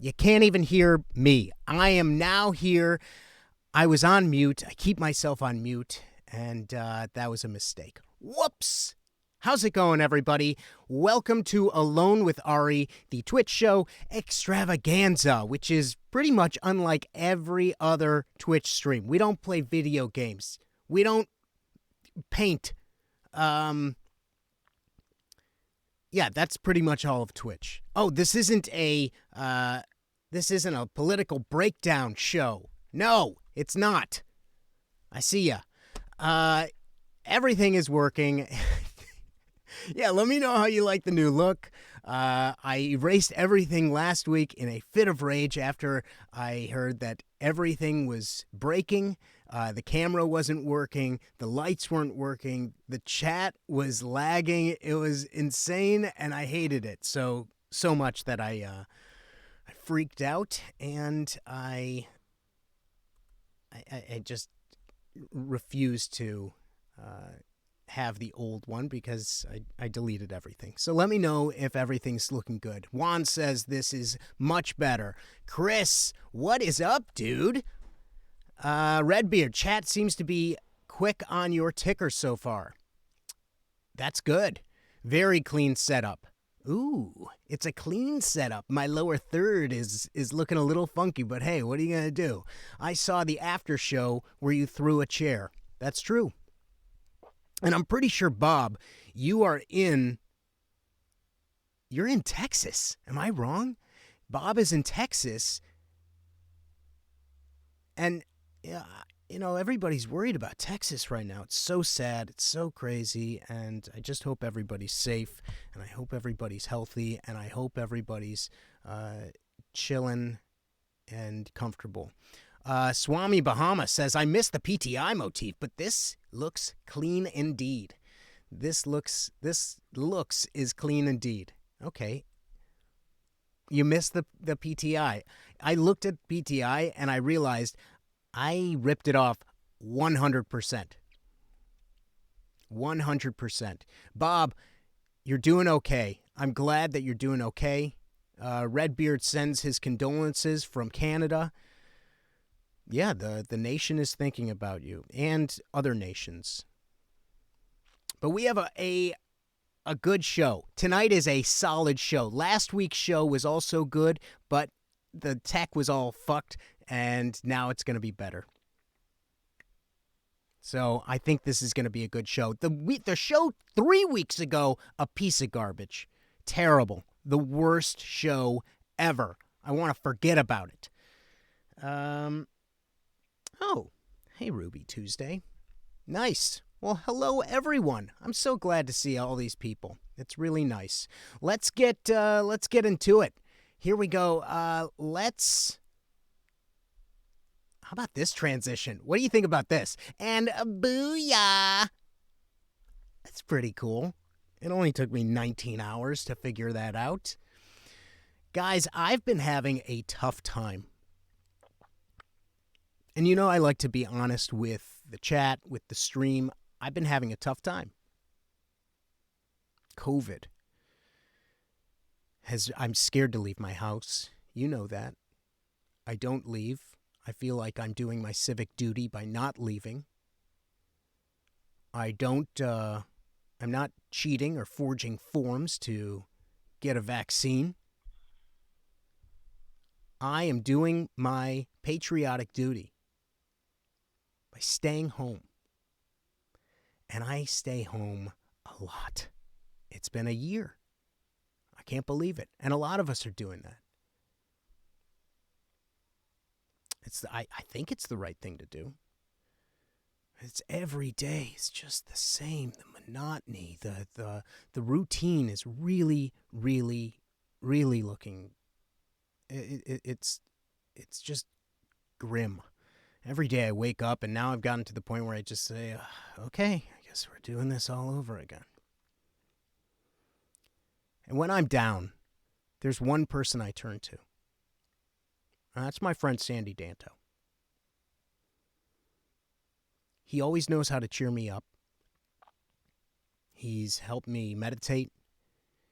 You can't even hear me. I am now here. I was on mute. I keep myself on mute, and that was a mistake. Whoops! How's it going, everybody? Welcome to Alone with Ari, the Twitch show extravaganza, which is pretty much unlike every other Twitch stream. We don't play video games. We don't paint. Yeah, that's pretty much all of Twitch. Oh, this isn't a political breakdown show. No, it's not. I see ya. Everything is working. Yeah, let me know how you like the new look. I erased everything last week in a fit of rage after I heard that everything was breaking. The camera wasn't working. The lights weren't working. The chat was lagging. It was insane, and I hated it so much that I freaked out, and I just refused to have the old one because I deleted everything. So let me know if everything's looking good. Juan says this is much better. Chris, what is up, dude? Redbeard, chat seems to be quick on your ticker so far. That's good. Very clean setup. Ooh, it's a clean setup. My lower third is looking a little funky, but hey, what are you going to do? I saw the after show where you threw a chair. That's true. And I'm pretty sure, Bob, you're in Texas. Am I wrong? Bob is in Texas. And, everybody's worried about Texas right now. It's so sad. It's so crazy. And I just hope everybody's safe. And I hope everybody's healthy. And I hope everybody's chilling and comfortable. Swami Bahama says, I missed the PTI motif, but this looks clean indeed. This looks is clean indeed. Okay. You missed the PTI. I looked at PTI and I realized I ripped it off 100%. 100%. Bob, you're doing okay. I'm glad that you're doing okay. Redbeard sends his condolences from Canada. Yeah, the nation is thinking about you and other nations. But we have a good show. Tonight is a solid show. Last week's show was also good, but the tech was all fucked, and now it's going to be better. So I think this is going to be a good show. The show 3 weeks ago, a piece of garbage. Terrible. The worst show ever. I want to forget about it. Oh, hey, Ruby Tuesday. Nice. Well, hello, everyone. I'm so glad to see all these people. It's really nice. Let's get into it. Here we go. How about this transition? What do you think about this? And booyah! That's pretty cool. It only took me 19 hours to figure that out. Guys, I've been having a tough time. And I like to be honest with the chat, with the stream. I've been having a tough time. COVID. I'm scared to leave my house. You know that. I don't leave. I feel like I'm doing my civic duty by not leaving. I'm not cheating or forging forms to get a vaccine. I am doing my patriotic duty by staying home. And I stay home a lot. It's been a year. I can't believe it. And a lot of us are doing that. I think it's the right thing to do. It's every day. It's just the same. The monotony, the routine is really, really, really looking. It's just grim. Every day I wake up, and now I've gotten to the point where I just say, okay, I guess we're doing this all over again. And when I'm down, there's one person I turn to. And that's my friend Sandy Danto. He always knows how to cheer me up. He's helped me meditate.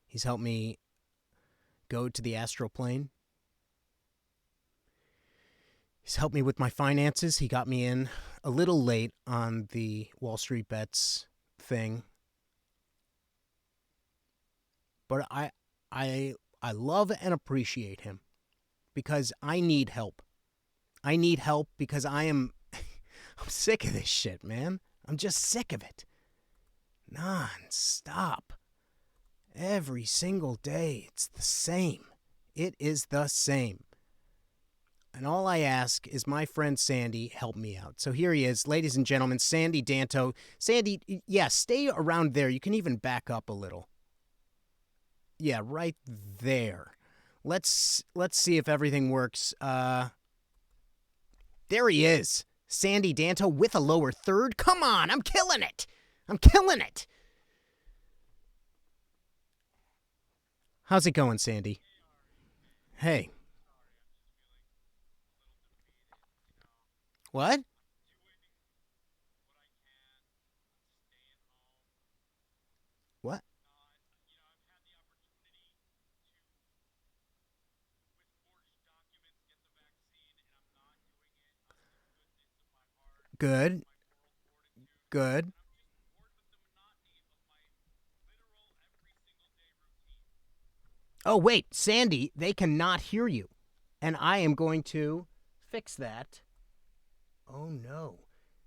He's helped me go to the astral plane. He's helped me with my finances. He got me in a little late on the Wall Street Bets thing. But I love and appreciate him because I need help. I need help because I'm sick of this shit, man. I'm just sick of it. Non-stop. Every single day, it's the same. It is the same. And all I ask is my friend Sandy help me out. So here he is, ladies and gentlemen, Sandy Danto. Sandy, yeah, stay around there. You can even back up a little. Yeah, right there. Let's see if everything works. There he is. Sandy Danto with a lower third. Come on, I'm killing it. I'm killing it. How's it going, Sandy? Hey. What? What? Good. Good. Oh, wait, Sandy, they cannot hear you. And I am going to fix that. Oh, no.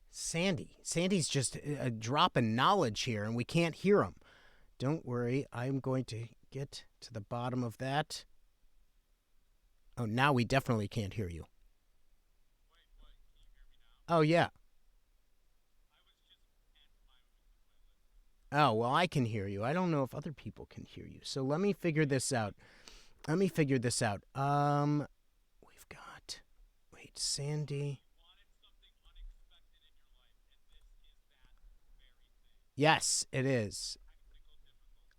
Sandy's just dropping knowledge here, and we can't hear him. Don't worry, I'm going to get to the bottom of that. Oh, now we definitely can't hear you. Oh, yeah. Oh, well, I can hear you. I don't know if other people can hear you. So let me figure this out. We've got. Wait, Sandy. Yes, it is.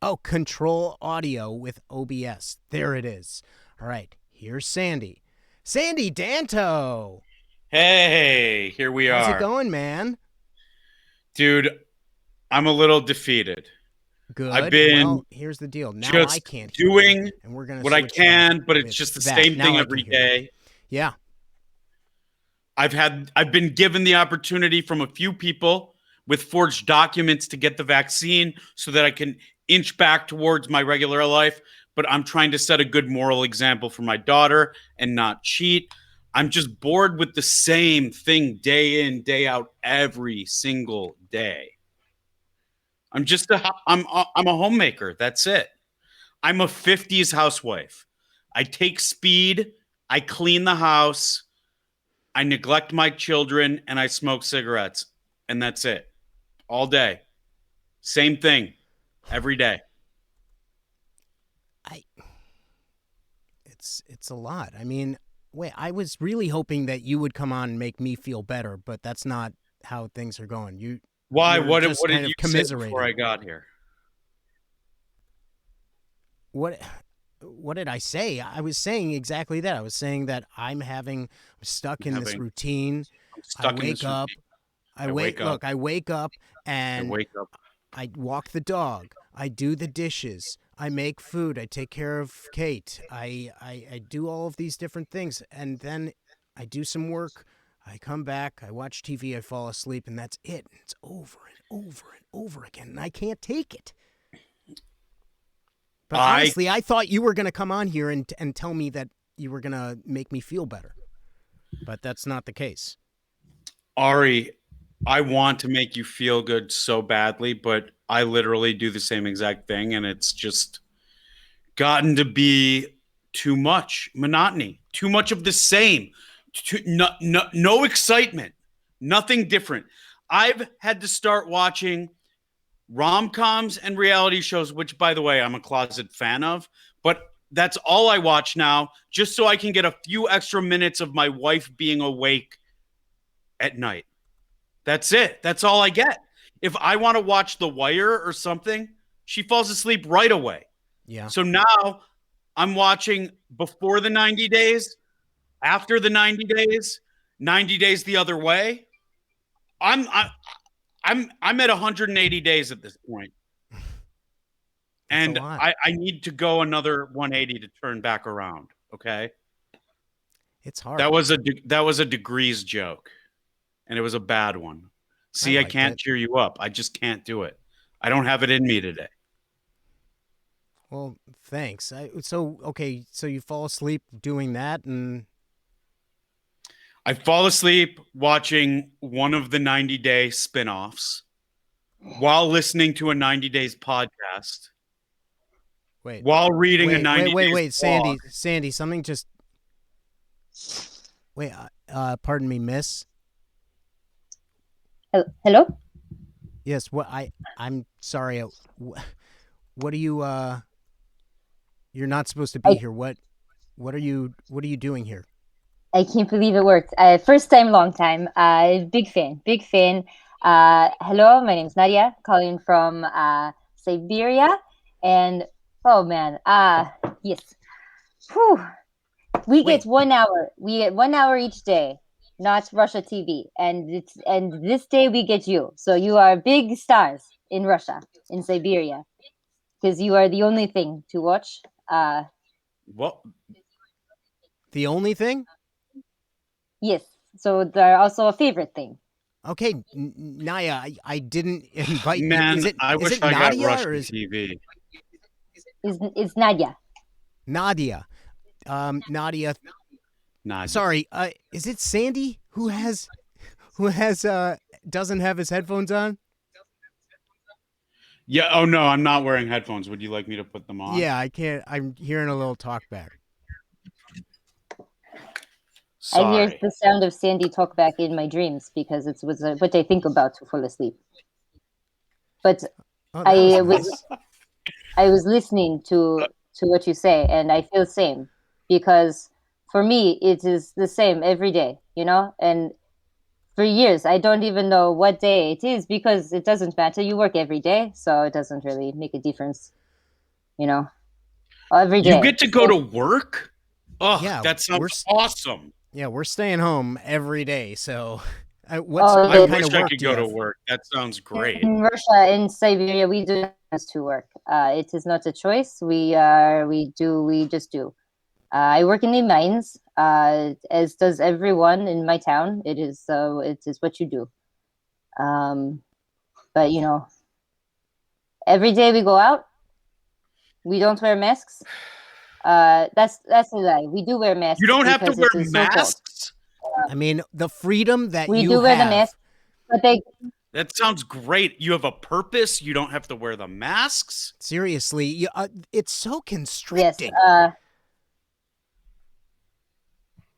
Oh, control audio with OBS. There it is. All right, here's Sandy. Sandy Danto. Hey, here we How's it are. going, man? Dude, I'm a little defeated. I've Good. been Well, here's the deal. Now I just can't hear you, doing and we're going to what I switch that can, but it's with just the that. same Now thing I can every hear you. day. Yeah. I've been given the opportunity from a few people with forged documents to get the vaccine so that I can inch back towards my regular life, but I'm trying to set a good moral example for my daughter and not cheat. I'm just bored with the same thing day in, day out every single day. I'm a homemaker. That's it. I'm a 50s housewife. I take speed, I clean the house, I neglect my children, and I smoke cigarettes. And that's it. All day. Same thing every day. I it's a lot. I mean, wait, I was really hoping that you would come on and make me feel better, but that's not how things are going. Why? You're just What kind did you of say before commiserating. I got here? What what did I say? I was saying exactly that. I was saying that I'm stuck in this I'm routine. I stuck in wake this up, routine. I wake up. I wake up I and wake up. I walk the dog. I do the dishes. I make food. I take care of Kate. I do all of these different things. And then I do some work. I come back. I watch TV. I fall asleep. And that's it. It's over and over and over again. And I can't take it. But I honestly, I thought you were going to come on here and tell me that you were going to make me feel better. But that's not the case. Ari, I want to make you feel good so badly, but I literally do the same exact thing, and it's just gotten to be too much monotony, too much of the same, no excitement, nothing different. I've had to start watching rom-coms and reality shows, which, by the way, I'm a closet fan of, but that's all I watch now, just so I can get a few extra minutes of my wife being awake at night. That's it. That's all I get. If I want to watch The Wire or something, she falls asleep right away. Yeah. So now I'm watching before the 90 days, after the 90 days, 90 days the other way. I'm I, I'm at 180 days at this point, That's a and lot. I need to go another 180 to turn back around. Okay. It's hard. That was a degrees joke, and it was a bad one. See, I liked can't it. cheer you up. I just can't do it. I don't have it in me today. Well, thanks. Okay, so you fall asleep doing that, and I fall asleep watching one of the 90 Day spin-offs while listening to a 90 Days podcast, wait, while reading a wait, 90 Days blog. Sandy, something just wait. Pardon me, miss. Hello? Yes, I'm sorry. What are you? You're not supposed to be I, here. What are you doing here? I can't believe it worked. First time, long time. Big fan, big fan. Hello, my name's Nadia, calling from Siberia. And oh man, yes. Whew. We Wait, get 1 hour. We get 1 hour each day, not Russia TV. And this day we get you. So you are big stars in Russia, in Siberia, because you are the only thing to watch. Well, the only thing? Yes. So they're also a favorite thing. Okay, Naya, I didn't invite you. man, Is it I is wish it I got Nadia Russian or is TV. Is Nadia. Nadia? Nadia. Nah, Sorry. Is it Sandy who has doesn't have his headphones on? yeah. Oh no, I'm not wearing headphones. Would you like me to put them on? Yeah, I can't. I'm hearing a little talk back. I hear Sorry. the sound of Sandy talk back in my dreams because it was what I think about to fall asleep. But Oh, I that was was nice. I was listening to what you say, and I feel the same because for me it is the same every day, and for years I don't even know what day it is because it doesn't matter. You work every day, so it doesn't really make a difference, every You day. get to go to work? Oh, Yeah, that sounds awesome. Yeah, we're staying home every day. So, Oh, I what kind wish of I work could do you go to have? work. That sounds great. in Russia, in Siberia, we do not have to work. It is not a choice. We just do. I work in the mines, as does everyone in my town. It is what you do. Um, but every day we go out. We don't wear masks. That's a lie. We do wear You masks don't have to because wear it is so cold. masks? I mean, the freedom that We you do wear the have. mask, but they That sounds great. You have a purpose. You don't have to wear the masks. Seriously, it's so yes, constricting.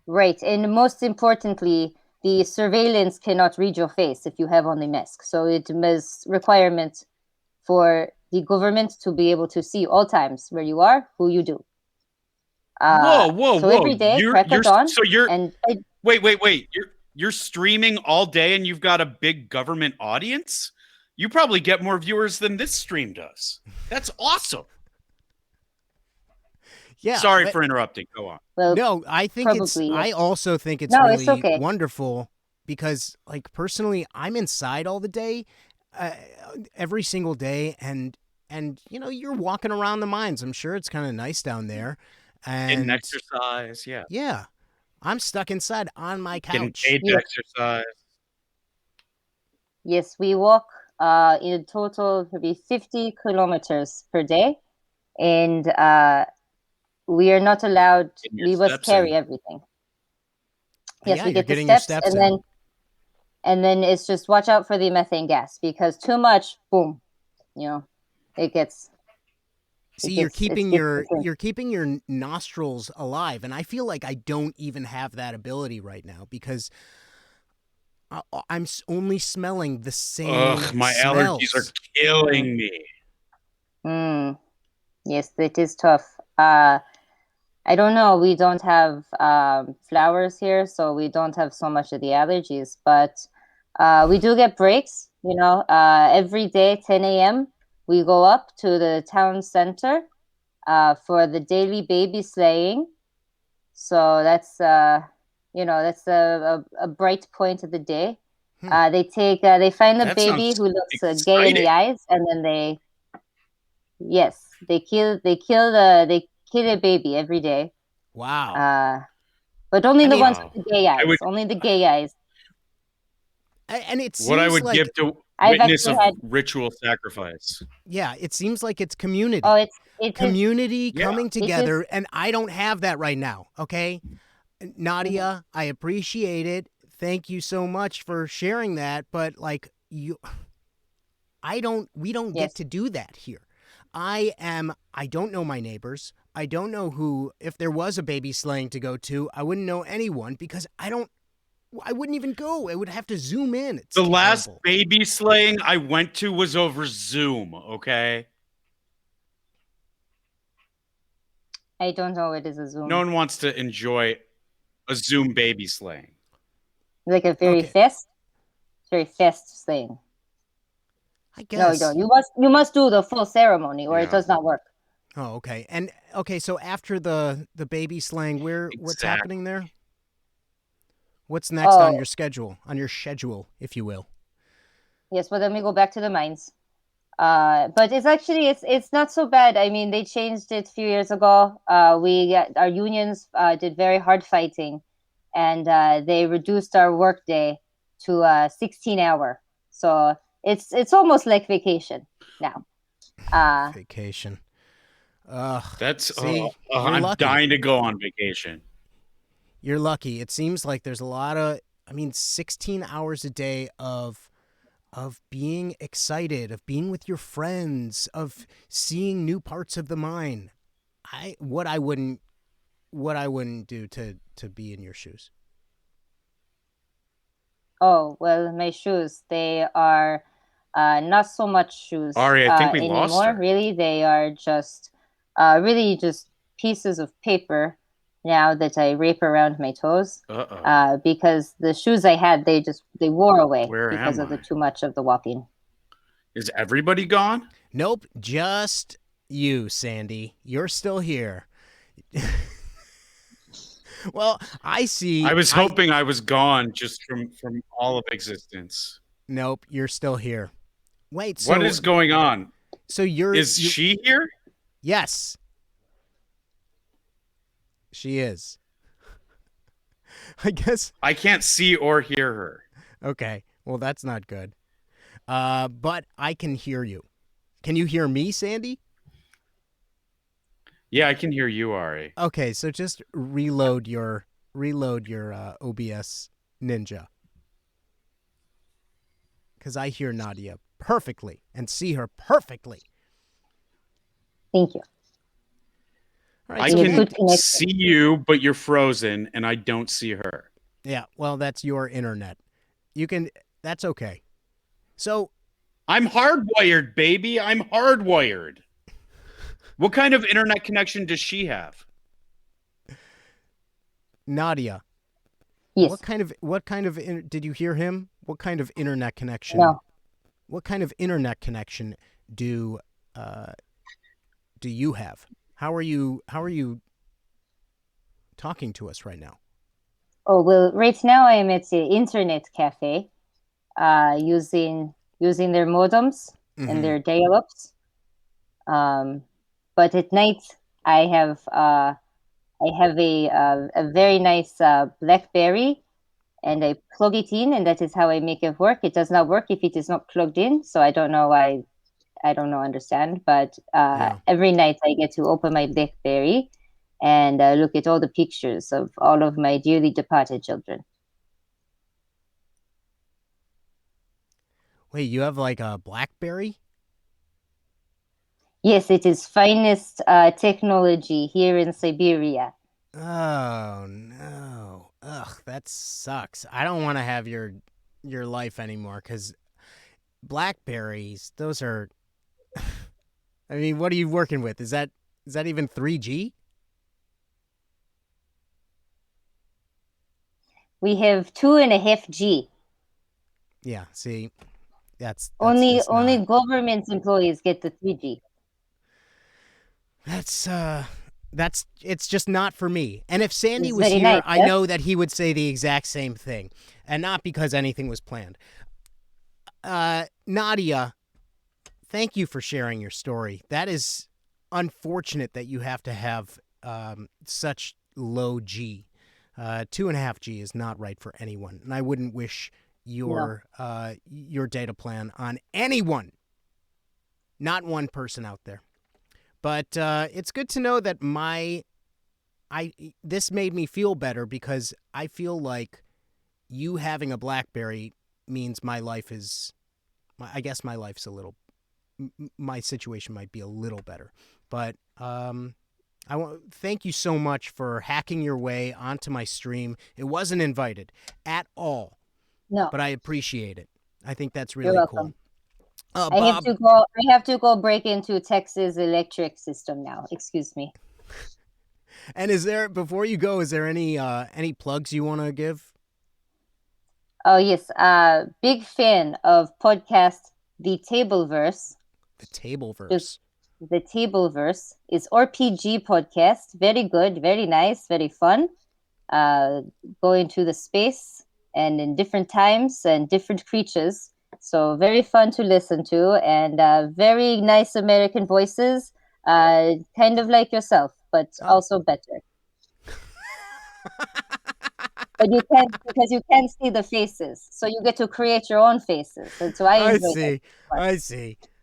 right. And most importantly, the surveillance cannot read your face if you have on the mask. So it is requirement for the government to be able to see all times where you are, who you do. Whoa, whoa, So whoa. every day, You're crack you're of dawn, so you're and wait. You're streaming all day and you've got a big government audience? You probably get more viewers than this stream does. That's awesome. Yeah. Sorry for interrupting. Go on. well, No, I think probably yes. I also think it's No, it's really okay. wonderful because, like, personally, I'm inside all the day, every single day, and you're walking around the mines. I'm sure it's kind of nice down there, Getting and exercise, yeah. yeah, I'm stuck inside on my Getting couch. paid to Yes. exercise. Yes, we walk in total maybe 50 kilometers per day, and we are not allowed. Getting your We must steps carry in. everything. Yes, Yeah, we you're get the getting your steps, steps and in. then it's just watch out for the methane gas because too much, boom, it gets. See, It gets. It's different. you're keeping your nostrils alive, and I feel like I don't even have that ability right now because I'm only smelling the same Ugh, my allergies are smells. killing me. Mm, yes, it is tough. I don't know. We don't have flowers here, so we don't have so much of the allergies. But we do get breaks. Every day, 10 a.m., we go up to the town center for the daily baby slaying. So that's a bright point of the day. They find the That baby sounds who looks gay in exciting. the eyes, and then they kill a baby every day. Wow. but only I the mean, ones with the gay I eyes. would Only the gay eyes. and it what I seems would like, give to I've witness actually of had. ritual sacrifice. yeah, it seems like it's Oh, community. it is. Community Yeah. coming It is. together, and I don't have that right now, okay? Nadia, I appreciate it. Thank you so much for sharing that, but like we don't get Yes. to do that here. I don't know my neighbors. I don't know who, if there was a baby slaying to go to, I wouldn't know anyone because I wouldn't even go. I would have to zoom in. It's The last terrible. baby slaying I went to was over Zoom, okay? I don't know. It is a Zoom. No one wants to enjoy a Zoom baby slaying. Like a very Okay. very fast thing. I No, guess. you don't. You must do the full ceremony, or it Yeah. does not work. Oh, okay. And okay, so after the baby slaying, what's Exactly. happening there? What's next on Oh. your schedule, if you will? Yes, well then we go back to the mines. But it's not so bad. I mean, they changed it a few years ago. Our unions did very hard fighting, and they reduced our workday to 16-hour. So it's almost like vacation now. Vacation. That's See, you're I'm lucky. dying to go on vacation. You're lucky. It seems like there's a lot of, 16 hours a day of being excited, of being with your friends, of seeing new parts of the mine. What I wouldn't do to be in your shoes. Oh, well, my shoes, they are not so much shoes Ari, I think we lost anymore. her. Really, they are just really just pieces of paper now that I wrap around my toes. Uh-oh. Because the shoes I had, they wore away Where because am of the I? too much of the walking. Is everybody gone? Nope, just you, Sandy. You're still here. Well, I see. I was hoping I was gone just from all of existence. Nope, you're still here. Wait, so What is going on? So Is she here? Yes. She is. I guess. I can't see or hear her. Okay. Well, that's not good. But I can hear you. Can you hear me, Sandy? Yeah, I can hear you, Ari. Okay, so just reload your OBS Ninja. Because I hear Nadia perfectly and see her perfectly. Thank you. All right, I so can see you, but you're frozen, and I don't see her. Yeah, well, that's your internet. That's okay. So I'm hardwired, baby. I'm hardwired. What kind of internet connection does she have? Nadia. Yes. What kind of did you hear him? What kind of internet connection? No. What kind of internet connection do you have? How are you talking to us right now? Oh, well, right now I am at the internet cafe, using their modems and their dial-ups. But at night I have a very nice BlackBerry, and I plug it in, and that is how I make it work. It does not work if it is not plugged in, so I don't know why. I don't know, understand, but every night I get to open my BlackBerry and look at all the pictures of all of my dearly departed children. Wait, you have like a BlackBerry? Yes, it is finest technology here in Siberia. Oh no! Ugh, that sucks. I don't want to have your life anymore because BlackBerries. Those are. I mean, what are you working with? Is that even 3G? We have 2.5G. Yeah. See, that's Only just not... government employees get the 3G. It's just not for me. And if Sandy It's was very here, nice, I yes? know that he would say the exact same thing, and not because anything was planned. Nadia, thank you for sharing your story. That is unfortunate that you have to have such low G. 2.5G is not right for anyone, and I wouldn't wish your data plan on anyone. Not one person out there. But it's good to know that this made me feel better because I feel like you having a BlackBerry means my life is, I guess my life's a little, my situation might be a little better. But thank you so much for hacking your way onto my stream. It wasn't invited at all. No. But I appreciate it. I think that's really cool. I Bob, have to go break into Texas electric system now. Excuse me. And before you go, is there any plugs you want to give? Oh yes, big fan of podcast The Tableverse. The Tableverse. The Tableverse is RPG podcast. Very good, very nice, very fun. Go into the space and in different times and different creatures. So very fun to listen to, and very nice American voices, kind of like yourself, but also better. But you can't, because you can't see the faces, so you get to create your own faces. And so I see.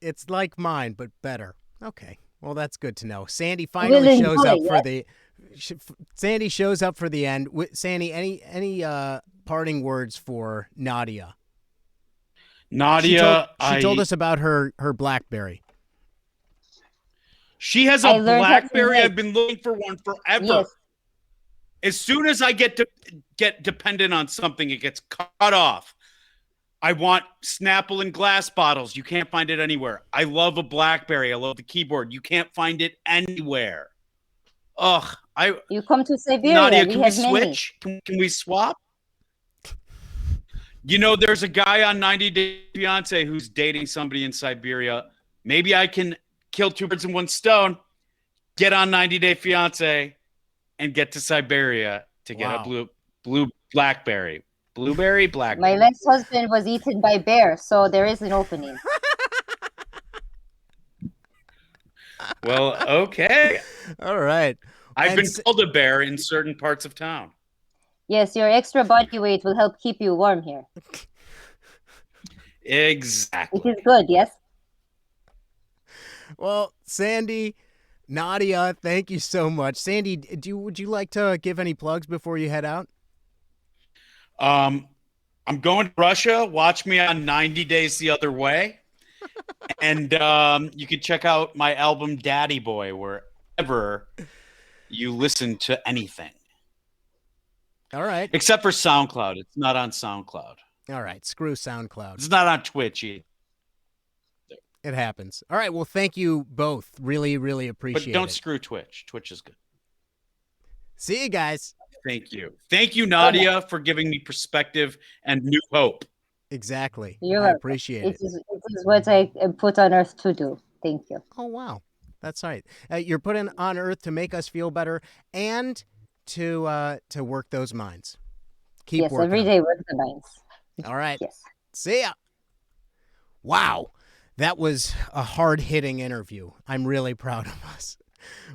It's like mine, but better. Okay, well that's good to know. Sandy finally shows up for the. Sandy shows up for the end. Sandy, any parting words for Nadia? Nadia, she told us about her BlackBerry. She has a BlackBerry. I've been looking for one forever. Yes. As soon as I get dependent on something, it gets cut off. I want Snapple and glass bottles. You can't find it anywhere. I love a BlackBerry. I love the keyboard. You can't find it anywhere. Ugh. You come to Siberia. Nadia, can we switch? Can we swap? You know, there's a guy on 90 Day Fiance who's dating somebody in Siberia. Maybe I can kill two birds in one stone, get on 90 Day Fiance, and get to Siberia to get a blue BlackBerry. Blueberry, BlackBerry. My last husband was eaten by bear, so there is an opening. Well, okay. All right. I've been called a bear in certain parts of town. Yes, your extra body weight will help keep you warm here. Exactly. It is good, yes? Well, Sandy, Nadia, thank you so much. Sandy, would you like to give any plugs before you head out? I'm going to Russia. Watch me on 90 Days the Other Way. And you can check out my album Daddy Boy wherever you listen to anything. All right. Except for SoundCloud. It's not on SoundCloud. All right. Screw SoundCloud. It's not on Twitch either. It happens. All right. Well, thank you both. Really, really appreciate it. But don't screw Twitch. Twitch is good. See you guys. Thank you. Thank you, Nadia, for giving me perspective and new hope. Exactly. I appreciate it. It is what I am put on earth to do. Thank you. Oh, wow. That's right. You're put on earth to make us feel better and to work those minds. Keep working. Every day work the minds. All right. Yes. See ya. Wow. That was a hard-hitting interview. I'm really proud of us.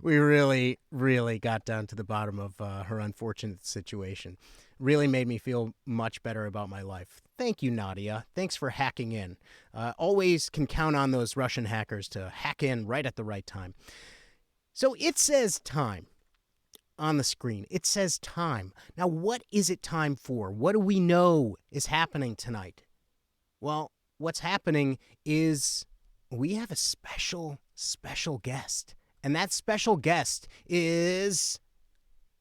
We really, really got down to the bottom of her unfortunate situation. Really made me feel much better about my life. Thank you, Nadia. Thanks for hacking in. Always can count on those Russian hackers to hack in right at the right time. So it says time on the screen. It says time. Now, what is it time for? What do we know is happening tonight? Well, what's happening is we have a special guest. And that special guest is,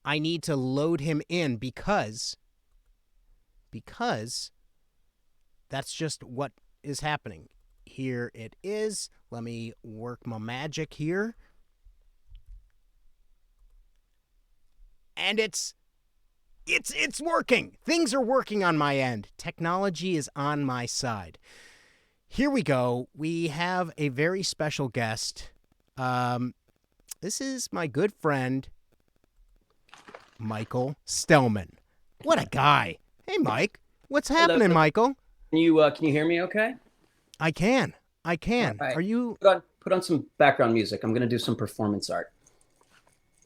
I need to load him in because that's just what is happening. Here it is. Let me work my magic here. And it's working. Things are working on my end. Technology is on my side. Here we go. We have a very special guest. This is my good friend, Michael Stellman. What a guy. Hey, Mike. What's happening, Hello. Michael? Can you hear me okay? I can. Right. Are you... Put on some background music. I'm going to do some performance art.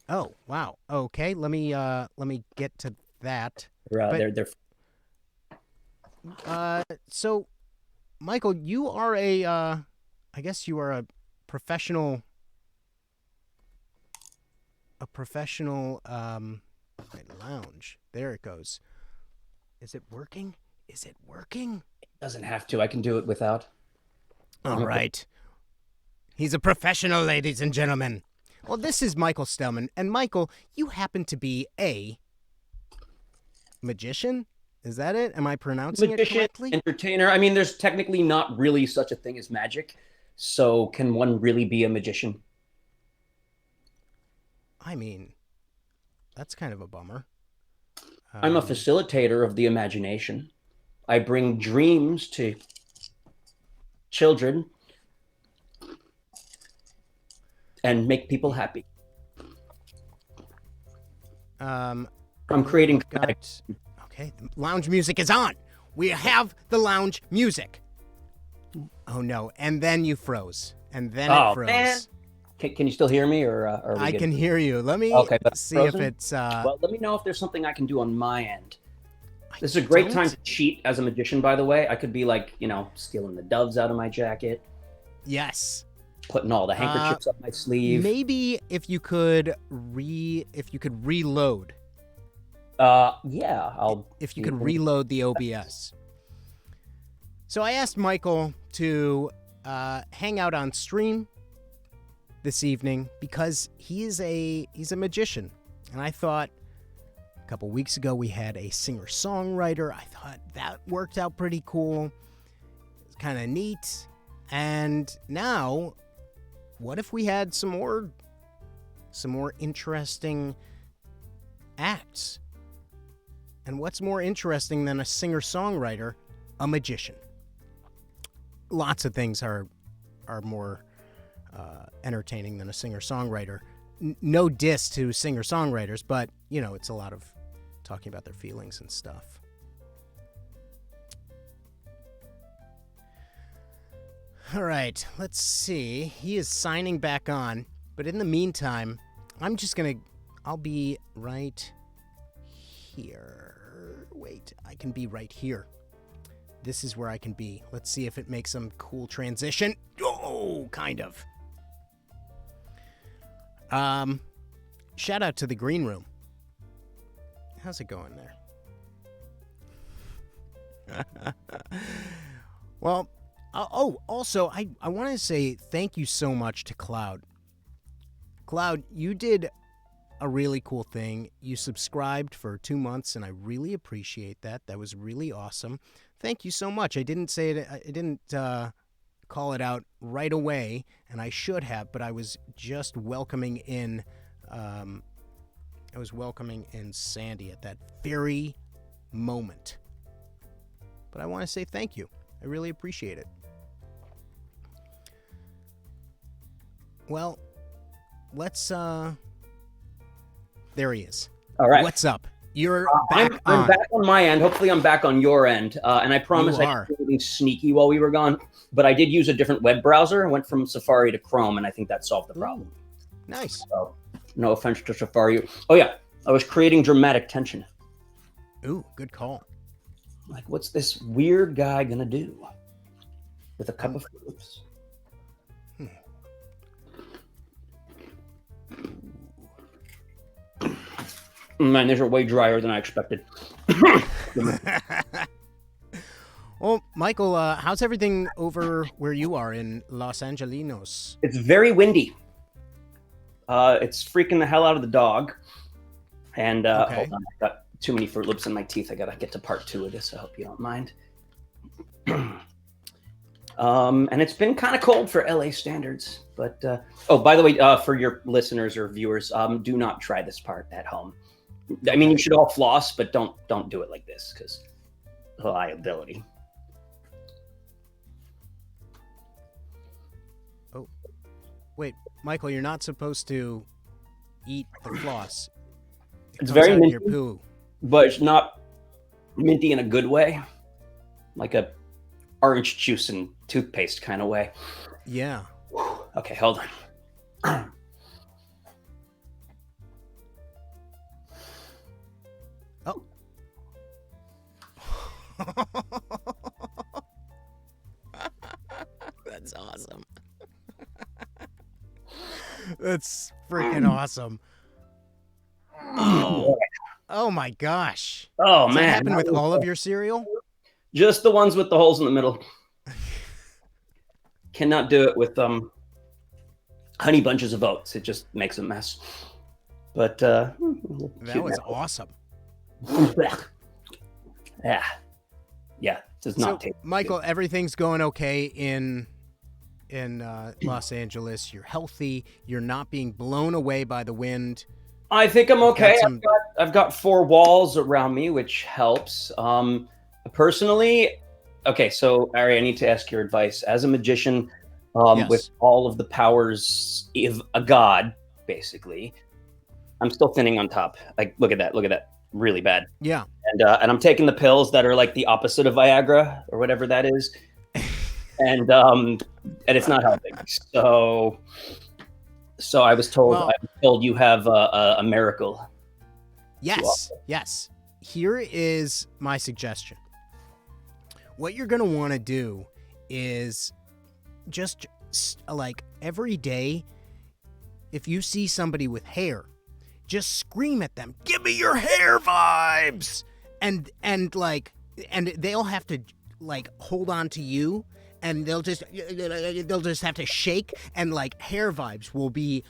Oh, wow. Okay, let me get to that. But They're so Michael, you are a I guess you are a professional lounge. There it goes. Is it working? Is it working? doesn't have to. I can do it without. All I'm a- right. He's a professional, ladies and gentlemen. Well, this is Michael Stellman, and Michael, you happen to be a magician? Is that it? Am I pronouncing it Magician, correctly? entertainer. I mean, there's technically not really such a thing as magic. So can one really be a magician? I mean, that's kind of a bummer. I'm a facilitator of the imagination. I bring dreams to children and make people happy. I'm creating dramatic. Okay, the lounge music is on. We have the lounge music. Oh no! And then you froze. And then it Oh, froze. man. Can you still hear me, or are we I good? can hear you. Let me Okay, but see frozen? if it's. Well, let me know if there's something I can do on my end. This is a great time to cheat as a magician, by the way. I could be like, stealing the doves out of my jacket, Yes. putting all the handkerchiefs up my sleeve. Maybe if you could reload. Yeah, I'll. If you could reload the OBS. So I asked Michael to hang out on stream this evening because he's a magician, and I thought a couple weeks ago we had a singer-songwriter. I thought that worked out pretty cool. It's kind of neat. And now, what if we had some more interesting acts? And what's more interesting than a singer-songwriter, a magician? Lots of things are more entertaining than a singer-songwriter. No diss to singer-songwriters, but, it's a lot of talking about their feelings and stuff. All right, let's see. He is signing back on, but in the meantime, I'll be right here. Wait, I can be right here. This is where I can be. Let's see if it makes some cool transition. Oh, kind of. Shout out to the green room. How's it going there? Well, also, I want to say thank you so much to Cloud. Cloud, you did a really cool thing. You subscribed for 2 months, and I really appreciate that. That was really awesome. Thank you so much. I didn't say it. I didn't call it out right away, and I should have, but I was just welcoming in. I was welcoming in Sandy at that very moment. But I want to say thank you. I really appreciate it. Well, let's there he is. All right. What's up? You're back I'm back on my end. Hopefully I'm back on your end. And I promise You I are. didn't do anything sneaky while we were gone. But I did use a different web browser. I went from Safari to Chrome, and I think that solved the problem. Nice. So, no offense to Safari. Oh, yeah. I was creating dramatic tension. Ooh, good call. Like, what's this weird guy going to do with a cup of fruits? Man, these are way drier than I expected. Well, Michael, how's everything over where you are in Los Angelinos? It's very windy. It's freaking the hell out of the dog. And Okay. hold on, I've got too many Fruit Loops in my teeth. I gotta get to part 2 of this. I hope you don't mind. And it's been kind of cold for LA standards. But by the way, for your listeners or viewers, do not try this part at home. I mean, you should all floss, but don't do it like this because liability. Oh, wait, Michael, you're not supposed to eat the floss. It It's comes very out of your minty. poo. But it's not minty in a good way, like a orange juice and toothpaste kind of way. Yeah. Okay, hold on. That's freaking awesome. Oh my gosh. Oh Does that man, happen with all of your cereal? just the ones with the holes in the middle. Cannot do it with honey bunches of oats. It just makes a mess. But That was awesome. Yeah, does So, not taste Michael, everything's going okay in Los Angeles. You're healthy. You're not being blown away by the wind. I think I'm okay. Got some- I've got 4 walls around me, which helps. Personally, okay, so Ari, I need to ask your advice. As a magician, Yes. with all of the powers of a god, basically, I'm still thinning on top. Like, look at that, really bad. Yeah. And I'm taking the pills that are like the opposite of Viagra or whatever that is, and it's not helping. So I was told you have a miracle. Yes. Yes. Here is my suggestion. What you're going to want to do is just like every day, if you see somebody with hair, just scream at them, "Give me your hair vibes!" And they'll have to like hold on to you, and they'll just have to shake, and like hair vibes will be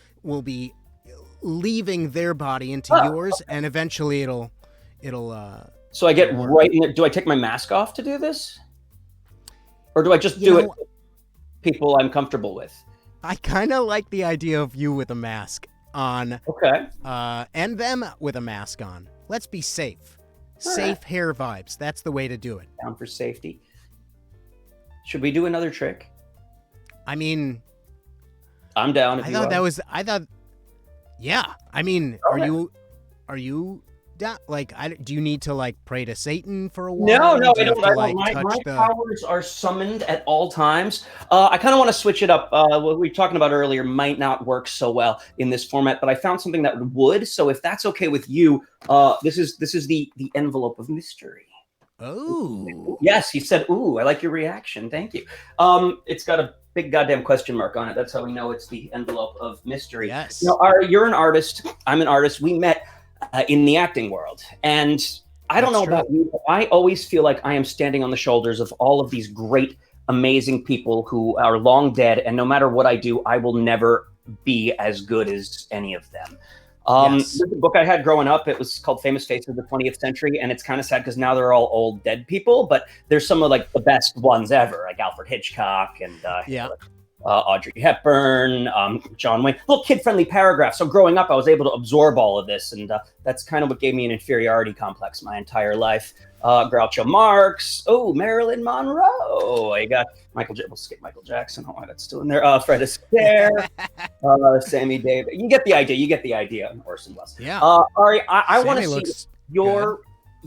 leaving their body into yours, and eventually it'll So I get right in there. Do I take my mask off to do this? Or do I just do it with people I'm comfortable with? I kind of like the idea of you with a mask on, Okay. and them with a mask on. Let's be safe. Safe hair vibes. That's the way to do it. Down for safety. Should we do another trick? I mean, I'm down. If I you thought are. that was. Yeah. I mean, Okay. are you down? Like, do you need to like pray to Satan for a while? No, Do I you have don't. to, I like, don't. My touch the- powers are summoned at all times. I kind of want to switch it up. What we were talking about earlier might not work so well in this format, but I found something that would. So if that's okay with you, this is the envelope of mystery. Oh. Yes, he said, "Ooh, I like your reaction. Thank you." It's got a big goddamn question mark on it. That's how we know it's the envelope of mystery. Yes. You know, Ari, you're an artist. I'm an artist. We met in the acting world, and I don't That's know about you, but I always feel like I am standing on the shoulders of all of these great, amazing people who are long dead, and no matter what I do, I will never be as good as any of them. Yes. There's a book I had growing up. It was called Famous Faces of the 20th Century, and it's kind of sad because now they're all old dead people, but there's some of like the best ones ever, like Alfred Hitchcock and Audrey Hepburn, John Wayne. Little kid-friendly paragraph. So growing up, I was able to absorb all of this, and that's kind of what gave me an inferiority complex my entire life. Groucho Marx. Oh, Marilyn Monroe. I got we'll skip Michael Jackson. Oh, that's still in there. Fred Astaire. Sammy Davis. You get the idea. Orson Welles. Yeah. Ari, I want to Sammy see looks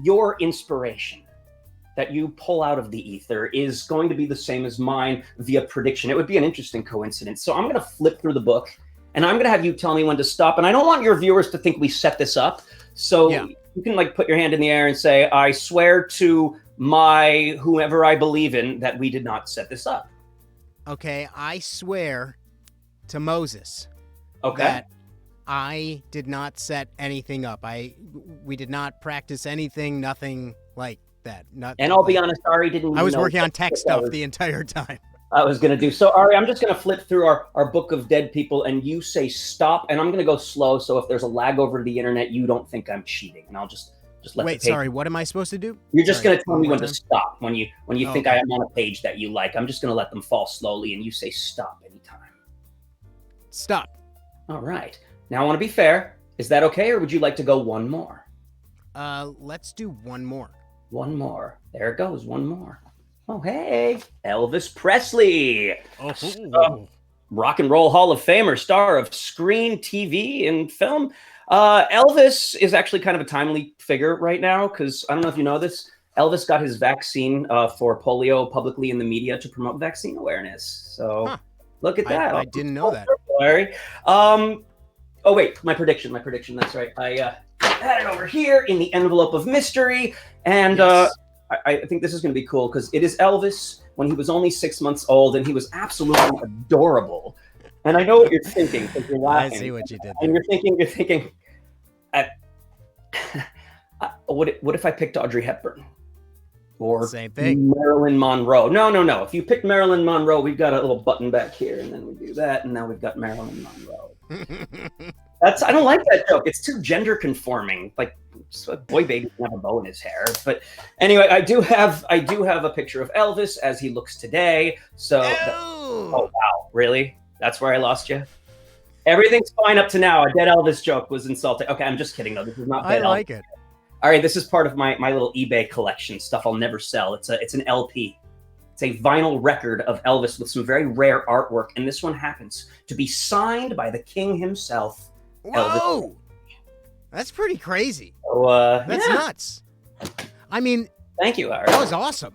your inspiration that you pull out of the ether is going to be the same as mine via prediction. It would be an interesting coincidence. So I'm going to flip through the book, and I'm going to have you tell me when to stop. And I don't want your viewers to think we set this up. So you can like put your hand in the air and say, "I swear to my whoever I believe in that we did not set this up." Okay, I swear to Moses Okay. that I did not set anything up. We did not practice anything, nothing like that. And I'll be honest, Ari didn't. I was know working on tech what stuff I was- the entire time. I was going to do. So, Ari, I'm just going to flip through our book of dead people, and you say stop, and I'm going to go slow. So if there's a lag over the internet, you don't think I'm cheating, and I'll just let Wait, the page. sorry, what am I supposed to do? You're just Sorry, going to tell me one when more to time? stop when you think Okay. I am on a page that you like. I'm just going to let them fall slowly, and you say stop anytime. Stop. All right. Now I want to be fair. Is that okay, or would you like to go one more? Let's do one more. One more. There it goes. One more. Oh, hey, Elvis Presley. Oh. Rock and Roll Hall of Famer, star of screen, TV, and film. Elvis is actually kind of a timely figure right now because I don't know if you know this. Elvis got his vaccine for polio publicly in the media to promote vaccine awareness. So look at that. I didn't know that. Larry. Oh wait, my prediction. That's right. I had it over here in the envelope of mystery, and Yes. I think this is going to be cool because it is Elvis when he was only 6 months old, and he was absolutely adorable. And I know what you're thinking because you're I laughing. see what you did And there. you're thinking, what if I picked Audrey Hepburn or Same thing. Marilyn Monroe? No. If you picked Marilyn Monroe, we've got a little button back here, and then we do that, and now we've got Marilyn Monroe. I don't like that joke. It's too gender conforming. Like, a boy baby can have a bow in his hair. But anyway, I do have a picture of Elvis as he looks today. So, oh wow, really? That's where I lost you. Everything's fine up to now. A dead Elvis joke was insulting. Okay, I'm just kidding though. This is not I dead like Elvis. it. All right, this is part of my little eBay collection, stuff I'll never sell. It's an LP. It's a vinyl record of Elvis with some very rare artwork, and this one happens to be signed by the king himself. Whoa! That's pretty crazy. So, That's yeah. nuts. I mean, Thank you, Howard. that was awesome.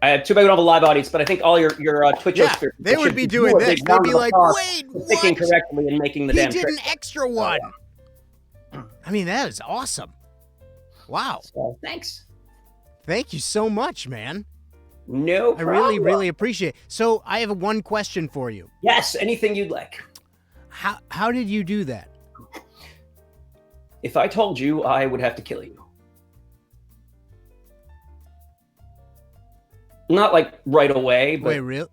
I have too bad we don't have a live audience, but I think all your Twitch Yeah, hosts they would should be doing a this. big They'd round be of like, applause wait, for thinking what? correctly and making the He damn did trick. an extra one. I mean, that is awesome. Wow. So, thanks. Thank you so much, man. No I problem. really, really appreciate it. So I have one question for you. Yes, anything you'd like. How did you do that? If I told you, I would have to kill you. Not like right away, but Wait, real?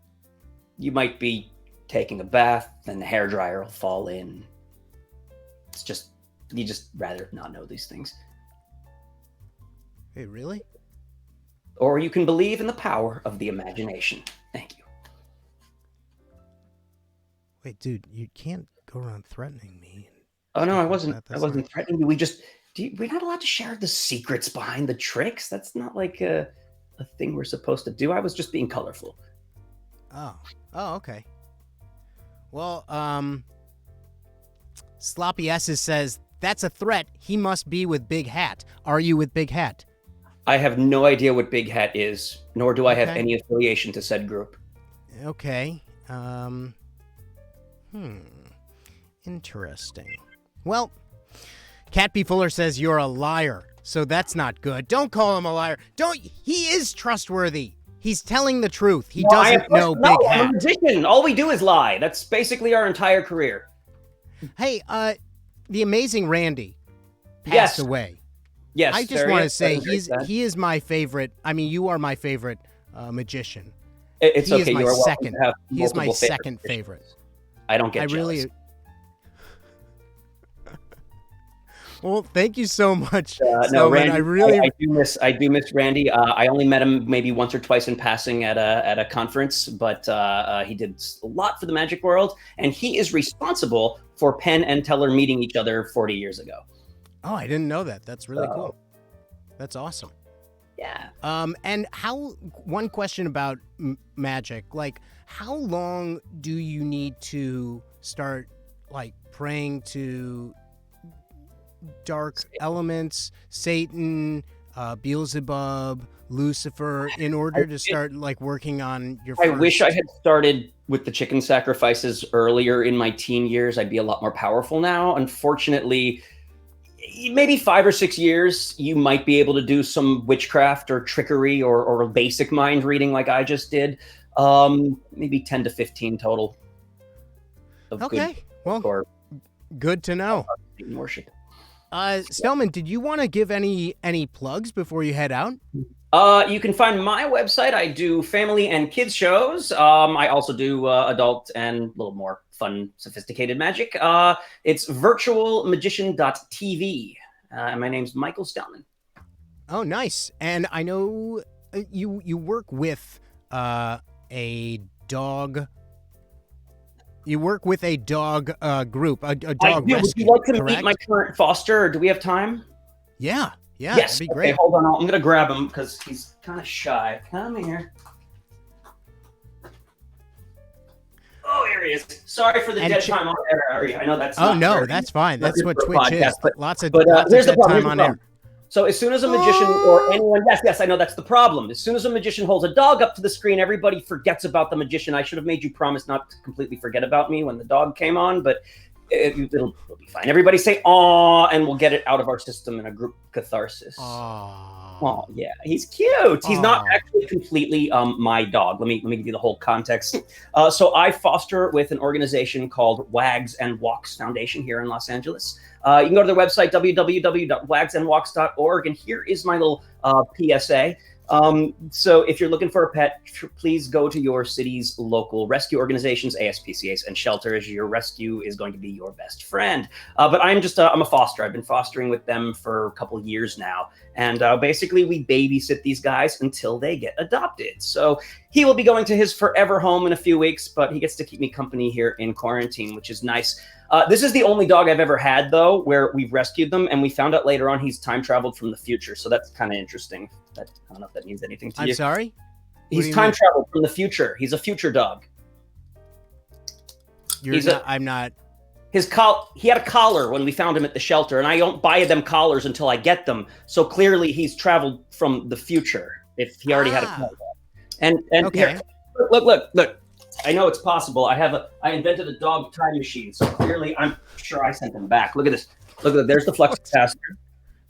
you might be taking a bath, then the hairdryer will fall in. It's just, you just rather not know these things. Wait, really? Or you can believe in the power of the imagination. Thank you. Wait, dude, you can't go around threatening me. Oh no, I wasn't. I That's wasn't not- threatening you. We're not allowed to share the secrets behind the tricks. That's not like a thing we're supposed to do. I was just being colorful. Oh, okay. Well, Sloppy S's says that's a threat. He must be with Big Hat. Are you with Big Hat? I have no idea what Big Hat is, nor do I have Okay. any affiliation to said group. Okay. Interesting. Well, Cat B. Fuller says you're a liar, so that's not good. Don't call him a liar. He is trustworthy. He's telling the truth. He doesn't know Big I'm a Hat. magician. All we do is lie. That's basically our entire career. Hey, the amazing Randy passed Yes. away. Yes. I just there want to is. say Very sad. he is my favorite. I mean, you are my favorite magician. It's he is okay. my You are welcome second. to have He is my multiple second favorites. favorite. I don't get I jealous. really. Well, thank you so much. No, Stillman. Randy. I really. I do miss Randy. I only met him maybe once or twice in passing at a conference, but he did a lot for the magic world, and he is responsible for Penn and Teller meeting each other 40 years ago. Oh, I didn't know that. That's really So- cool. That's awesome. Yeah. And one question about magic, like how long do you need to start like praying to dark elements, Satan, Beelzebub, Lucifer, in order to start like working on your I first... wish I had started with the chicken sacrifices earlier in my teen years. I'd be a lot more powerful now. Unfortunately, maybe 5 or 6 years, you might be able to do some witchcraft or trickery or basic mind reading like I just did. Maybe 10 to 15 total. Of Okay, well, good or good to know. worship. Spellman, did you want to give any plugs before you head out? You can find my website. I do family and kids shows. I also do adult and a little more fun, sophisticated magic. It's virtualmagician.tv. And my name's Michael Stellman. Oh, nice. And I know you work with a dog. You work with a dog group, a dog I do. Would rescue, you like to correct? meet my current foster, or do we have time? Yeah, Yes. that'd be great. Okay, hold on. I'm going to grab him because he's kind of shy. Come here. Oh, here he is. Sorry for the And dead ch- time on air, Ari. I know that's Oh not no, very- that's fine. not That's good what for a Twitch is. podcast, but- Lots of But lots here's of the dead problem. time Here's on the air. problem. So as soon as a magician or anyone, yes, I know that's the problem. As soon as a magician holds a dog up to the screen, everybody forgets about the magician. I should have made you promise not to completely forget about me when the dog came on, but it'll be fine. Everybody say "aw," and we'll get it out of our system in a group catharsis. Aw. Oh yeah, he's cute. He's not Aw. actually completely my dog. Let me give you the whole context. So I foster with an organization called Wags and Walks Foundation here in Los Angeles. You can go to their website www.wagsandwalks.org, and here is my little PSA. So if you're looking for a pet, please go to your city's local rescue organizations, ASPCAs, and shelters. Your rescue is going to be your best friend. But I'm a foster. I've been fostering with them for a couple of years now. And basically we babysit these guys until they get adopted. So he will be going to his forever home in a few weeks, but he gets to keep me company here in quarantine, which is nice. This is the only dog I've ever had, though, where we've rescued them, and we found out later on he's time traveled from the future. So that's kind of interesting. I don't know if that means anything to you. I'm sorry? He's time traveled from the future. He's a future dog. I'm not. He had a collar when we found him at the shelter, and I don't buy them collars until I get them. So clearly he's traveled from the future if he already had a collar. And Okay. here, look. I know it's possible. I invented a dog time machine, so clearly I'm sure I sent them back. Look at this. There's the flux capacitor.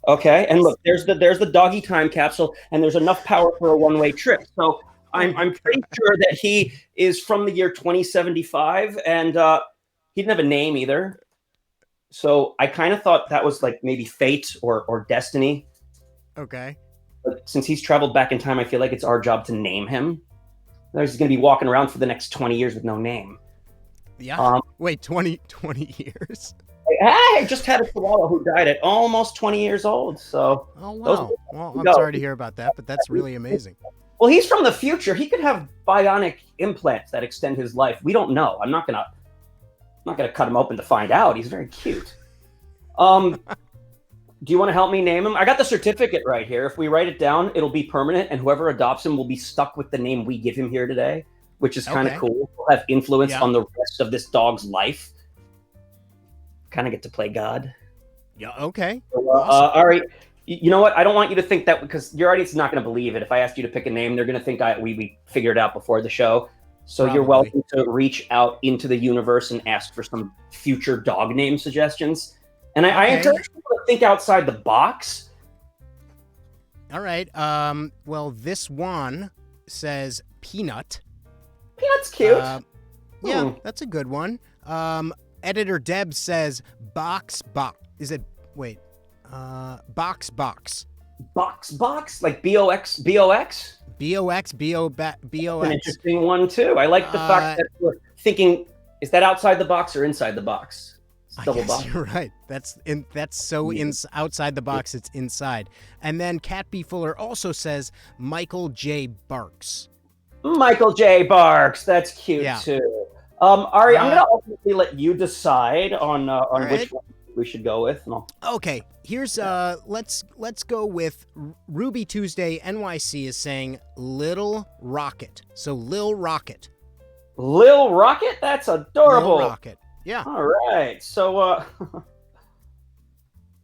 Okay, and look, there's the doggy time capsule, and there's enough power for a one-way trip. So I'm pretty sure that he is from the year 2075, and he didn't have a name either. So I kind of thought that was like maybe fate or destiny. Okay. But since he's traveled back in time, I feel like it's our job to name him. He's going to be walking around for the next 20 years with no name. Yeah. Wait, 20 years? I just had a Chihuahua who died at almost 20 years old. So. Oh, wow. Well, I'm sorry to hear about that, but that's really amazing. Well, he's from the future. He could have bionic implants that extend his life. We don't know. I'm not gonna cut him open to find out. He's very cute. Do you want to help me name him? I got the certificate right here. If we write it down, it'll be permanent, and whoever adopts him will be stuck with the name we give him here today, which is kind of cool. We'll have influence on the rest of this dog's life. Kind of get to play God. Yeah. Okay. So, all right. You know what? I don't want you to think that, because your audience is not going to believe it. If I ask you to pick a name, they're going to think we figured it out before the show. So You're welcome to reach out into the universe and ask for some future dog name suggestions. And I encourage people to think outside the box. All right. Well, this one says Peanut. Peanut's cute. Yeah, that's a good one. Editor Deb says Box. Is it? Wait. Box. Box? Like B-O-X? B-O-X? B-O-X, B-O-X. An interesting one, too. I like the fact that we're thinking, is that outside the box or inside the box? Double box. You're right. That's so outside the box, it's inside. And then Cat B. Fuller also says Michael J. Barks. Michael J. Barks. That's cute, too. Ari, I'm going to ultimately let you decide on which one we should go with. Okay, here's let's go with Ruby Tuesday NYC is saying Little Rocket. So Lil Rocket. Lil Rocket? That's adorable. Lil Rocket. Yeah. All right. So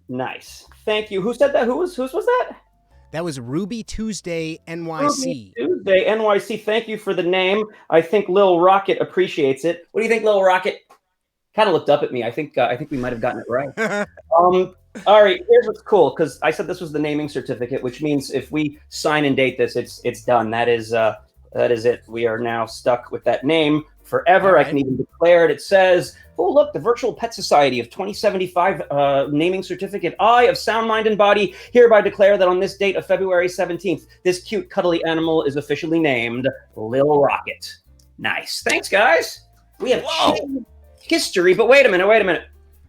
nice. Thank you. Who said that? Whose was that? That was Ruby Tuesday NYC. Ruby Tuesday NYC. Thank you for the name. I think Lil Rocket appreciates it. What do you think, Lil Rocket? Kind of looked up at me. I think we might have gotten it right. All right, here's what's cool, because I said this was the naming certificate, which means if we sign and date this, it's done. That is it. We are now stuck with that name forever. Right. I can even declare it. It says, oh, look, the Virtual Pet Society of 2075 naming certificate. I, of sound mind and body, hereby declare that on this date of February 17th, this cute, cuddly animal is officially named Lil Rocket. Nice. Thanks, guys. We have history, but wait a minute.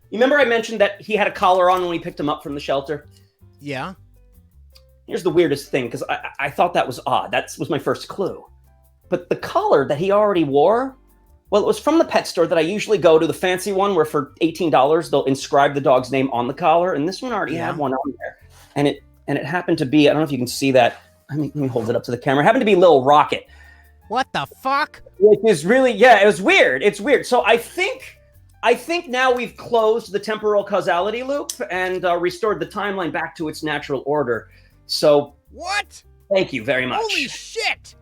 You remember I mentioned that he had a collar on when we picked him up from the shelter? Yeah. Here's the weirdest thing, because I thought that was odd. That was my first clue. But the collar that he already wore, well, it was from the pet store that I usually go to, the fancy one where for $18 they'll inscribe the dog's name on the collar, and this one already had one on there. And it happened to be, I don't know if you can see that. Let me hold it up to the camera. It happened to be Lil Rocket. What the fuck? Which is really, it was weird. It's weird. So I think now we've closed the temporal causality loop and restored the timeline back to its natural order. So what? Thank you very much. Holy shit!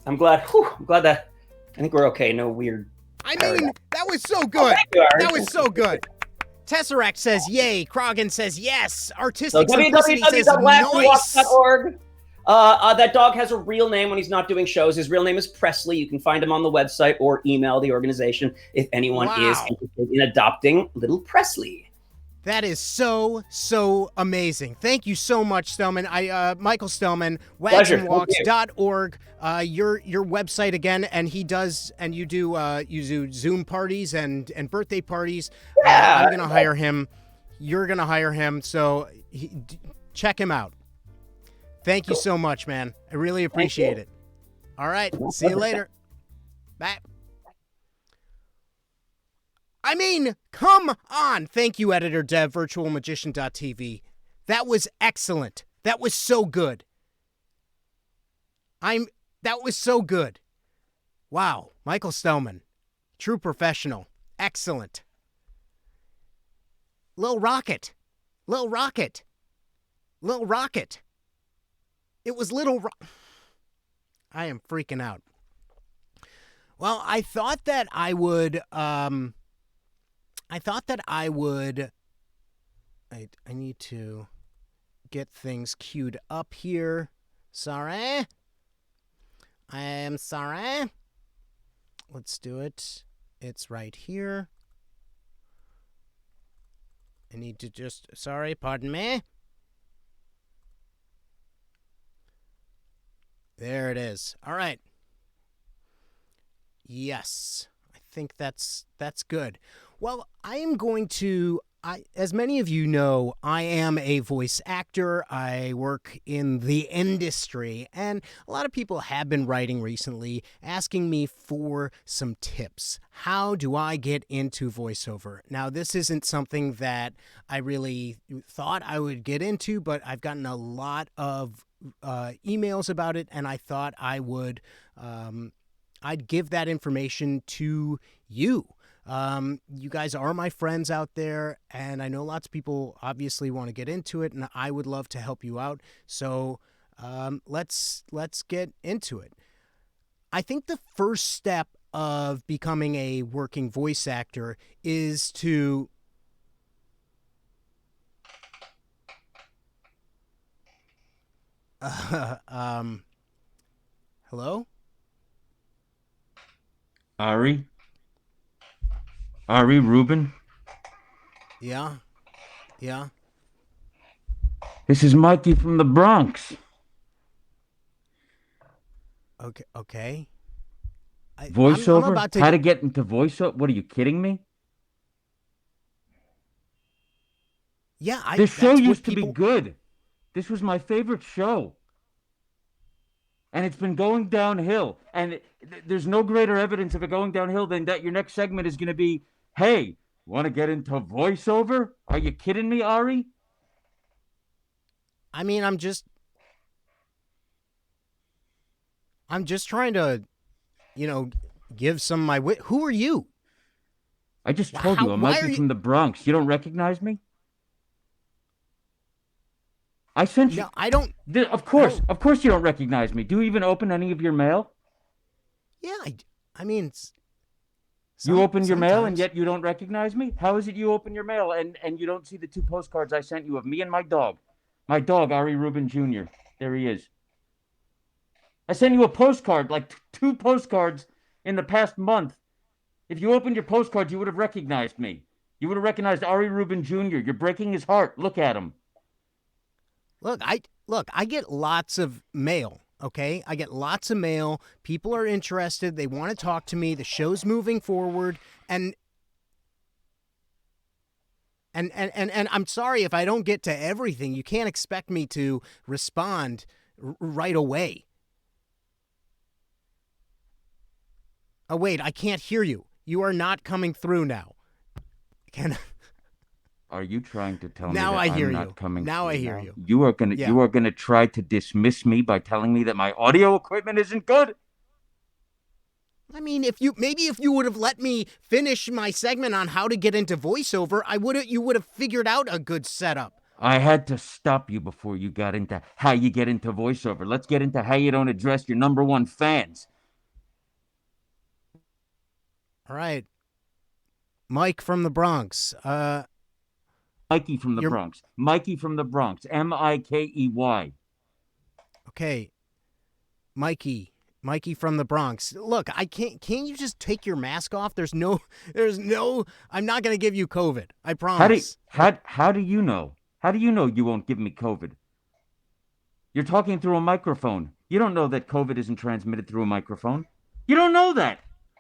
I'm glad that I think we're okay. No weird. I mean, that was so good. You, that was so good. Tesseract says yay. Krogan says yes. So Artistic Simplicity says nice. www.lastwalk.org. That dog has a real name when he's not doing shows. His real name is Presley. You can find him on the website or email the organization if anyone is interested in adopting little Presley. That is so amazing. Thank you so much, Stelman. Michael Stelman, wagsandwalks.org, your website again, and you do Zoom parties and birthday parties. Yeah. I'm gonna hire him. You're gonna hire him. So check him out. Thank you so much, man. I really appreciate it. All right. See you later. Bye. I mean, come on. Thank you, editor Dev, virtualmagician.tv. That was excellent. That was so good. That was so good. Wow. Michael Stelman. True professional. Excellent. Lil Rocket. It was I am freaking out. Well, I thought that I would, I need to get things queued up here. Sorry. I am sorry. Let's do it. It's right here. I need to sorry, pardon me. There it is. All right. Yes. I think that's good. Well, I am going to as many of you know, I am a voice actor. I work in the industry, and a lot of people have been writing recently asking me for some tips. How do I get into voiceover? Now, this isn't something that I really thought I would get into, but I've gotten a lot of emails about it, and I thought I would I'd give that information to you. You guys are my friends out there, and I know lots of people obviously want to get into it, and I would love to help you out. So let's get into it. I think the first step of becoming a working voice actor is to hello? Ari Rubin? Yeah. This is Mikey from the Bronx. Okay. Voiceover? I'm about to... How to get into voiceover? What, are you kidding me? Yeah, this show used to be good. This was my favorite show. And it's been going downhill. And there's no greater evidence of it going downhill than that your next segment is going to be, hey, want to get into voiceover? Are you kidding me, Ari? I mean, I'm just trying to, give some of my Who are you? I just told you, I'm Mikey from the Bronx. You don't recognize me? I sent you. No, I don't. Of course you don't recognize me. Do you even open any of your mail? Yeah, I mean, you open your mail and yet you don't recognize me? How is it you open your mail and you don't see the 2 postcards I sent you of me and my dog? My dog, Ari Rubin Jr. There he is. I sent you a postcard, like 2 postcards in the past month. If you opened your postcards, you would have recognized me. You would have recognized Ari Rubin Jr. You're breaking his heart. Look at him. Look, I get lots of mail, okay? I get lots of mail. People are interested. They want to talk to me. The show's moving forward. And I'm sorry if I don't get to everything. You can't expect me to respond right away. Oh, wait, I can't hear you. You are not coming through now. Are you trying to tell me now that I hear I'm you. not coming now through I hear now? you. You are gonna try to dismiss me by telling me that my audio equipment isn't good? I mean, if you would have let me finish my segment on how to get into voiceover, you would have figured out a good setup. I had to stop you before you got into how you get into voiceover. Let's get into how you don't address your #1 fans. All right. Mike from the Bronx. Mikey from the Bronx. Mikey from the Bronx. Mikey. Okay, Mikey from the Bronx. Look, can't you just take your mask off? There's no, I'm not going to give you COVID. I promise. How do you know? How do you know you won't give me COVID? You're talking through a microphone. You don't know that COVID isn't transmitted through a microphone. You don't know that.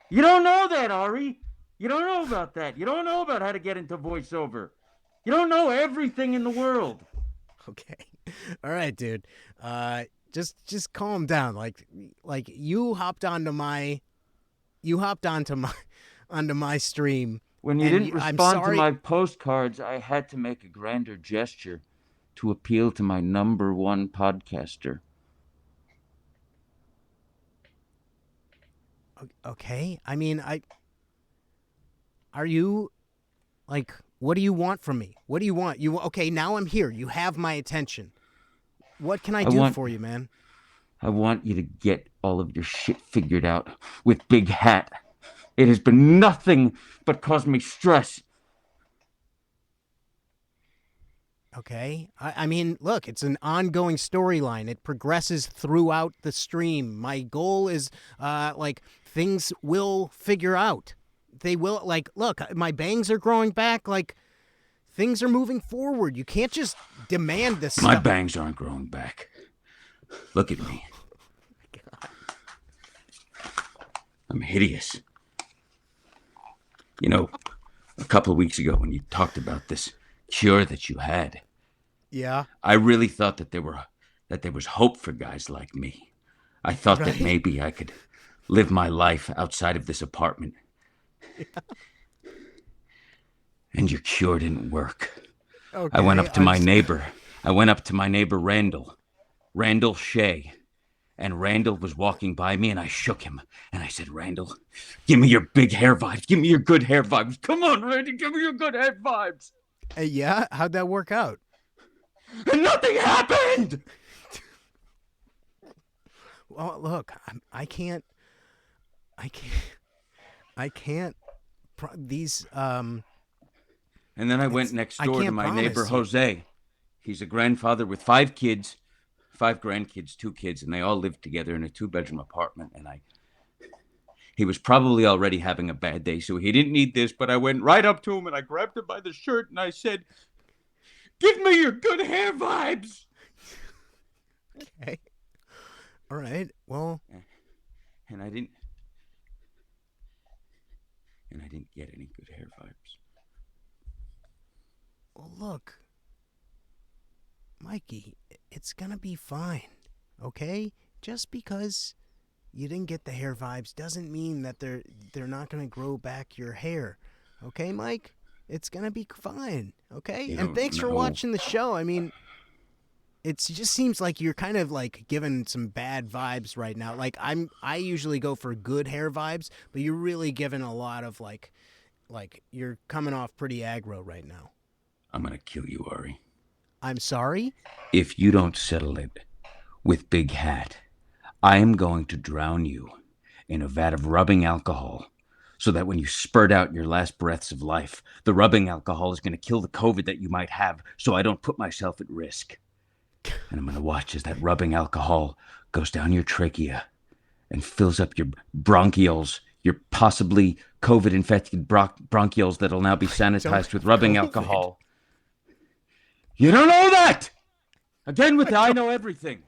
You don't know that, Ari. You don't know about that. You don't know about how to get into voiceover. You don't know everything in the world. Okay. All right, dude. Just calm down. Like you hopped onto my stream. When you didn't respond to my postcards, I had to make a grander gesture to appeal to my number one podcaster. Okay. I mean, are you, like, what do you want from me? What do you want? Okay, now I'm here. You have my attention. What can I do for you, man? I want you to get all of your shit figured out with Big Hat. It has been nothing but caused me stress. Okay. I mean, look, it's an ongoing storyline. It progresses throughout the stream. My goal is, things will figure out. They will, look, my bangs are growing back. Like, things are moving forward. You can't just demand this My stuff. bangs aren't growing back. Look at me. I'm hideous. You know, a couple of weeks ago when you talked about this cure that you had, Yeah. I really thought that there was hope for guys like me. I thought that maybe I could live my life outside of this apartment. And your cure didn't work. Okay, I went up to my neighbor. Randall Shea. And Randall was walking by me, and I shook him. And I said, Randall, give me your big hair vibes. Give me your good hair vibes. Come on, Randy, give me your good hair vibes. Yeah? How'd that work out? And nothing happened! Well, look, these, And then I went next door to my neighbor, Jose. He's a grandfather with 5 kids. 5 grandkids, 2 kids, and they all lived together in a 2-bedroom apartment. And he was probably already having a bad day, so he didn't need this. But I went right up to him and I grabbed him by the shirt and I said, "Give me your good hair vibes." Okay. All right. Well. And I didn't get any good hair vibes. Well, look, Mikey, it's gonna be fine, okay? Just because you didn't get the hair vibes doesn't mean that they're not gonna grow back your hair, okay, Mike? It's gonna be fine, okay? And thanks for watching the show. I mean, it just seems like you're kind of like giving some bad vibes right now. Like I usually go for good hair vibes, but you're really giving a lot of like you're coming off pretty aggro right now. I'm gonna kill you, Ari. I'm sorry? If you don't settle it with Big Hat, I am going to drown you in a vat of rubbing alcohol so that when you spurt out your last breaths of life, the rubbing alcohol is going to kill the COVID that you might have, so I don't put myself at risk. And I'm going to watch as that rubbing alcohol goes down your trachea and fills up your bronchioles, your possibly COVID-infected bronchioles that'll now be sanitized with rubbing alcohol. You don't know that! Again with the I know everything.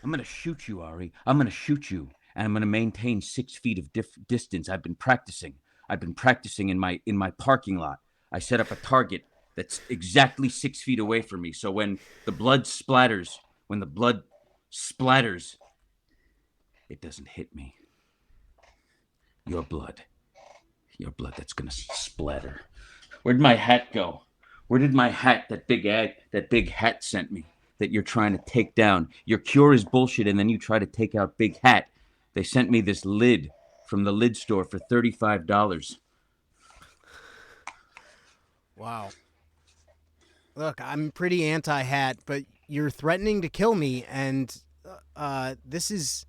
I'm going to shoot you, Ari. I'm going to shoot you. And I'm going to maintain 6 feet of distance. I've been practicing in my parking lot. I set up a target that's exactly 6 feet away from me. So when the blood splatters, it doesn't hit me. Your blood that's going to splatter. Where'd my hat go? Where did my hat, that big hat sent me, that you're trying to take down? Your cure is bullshit, and then you try to take out Big Hat. They sent me this lid from the lid store for $35. Wow. Look, I'm pretty anti-hat, but you're threatening to kill me, and this is...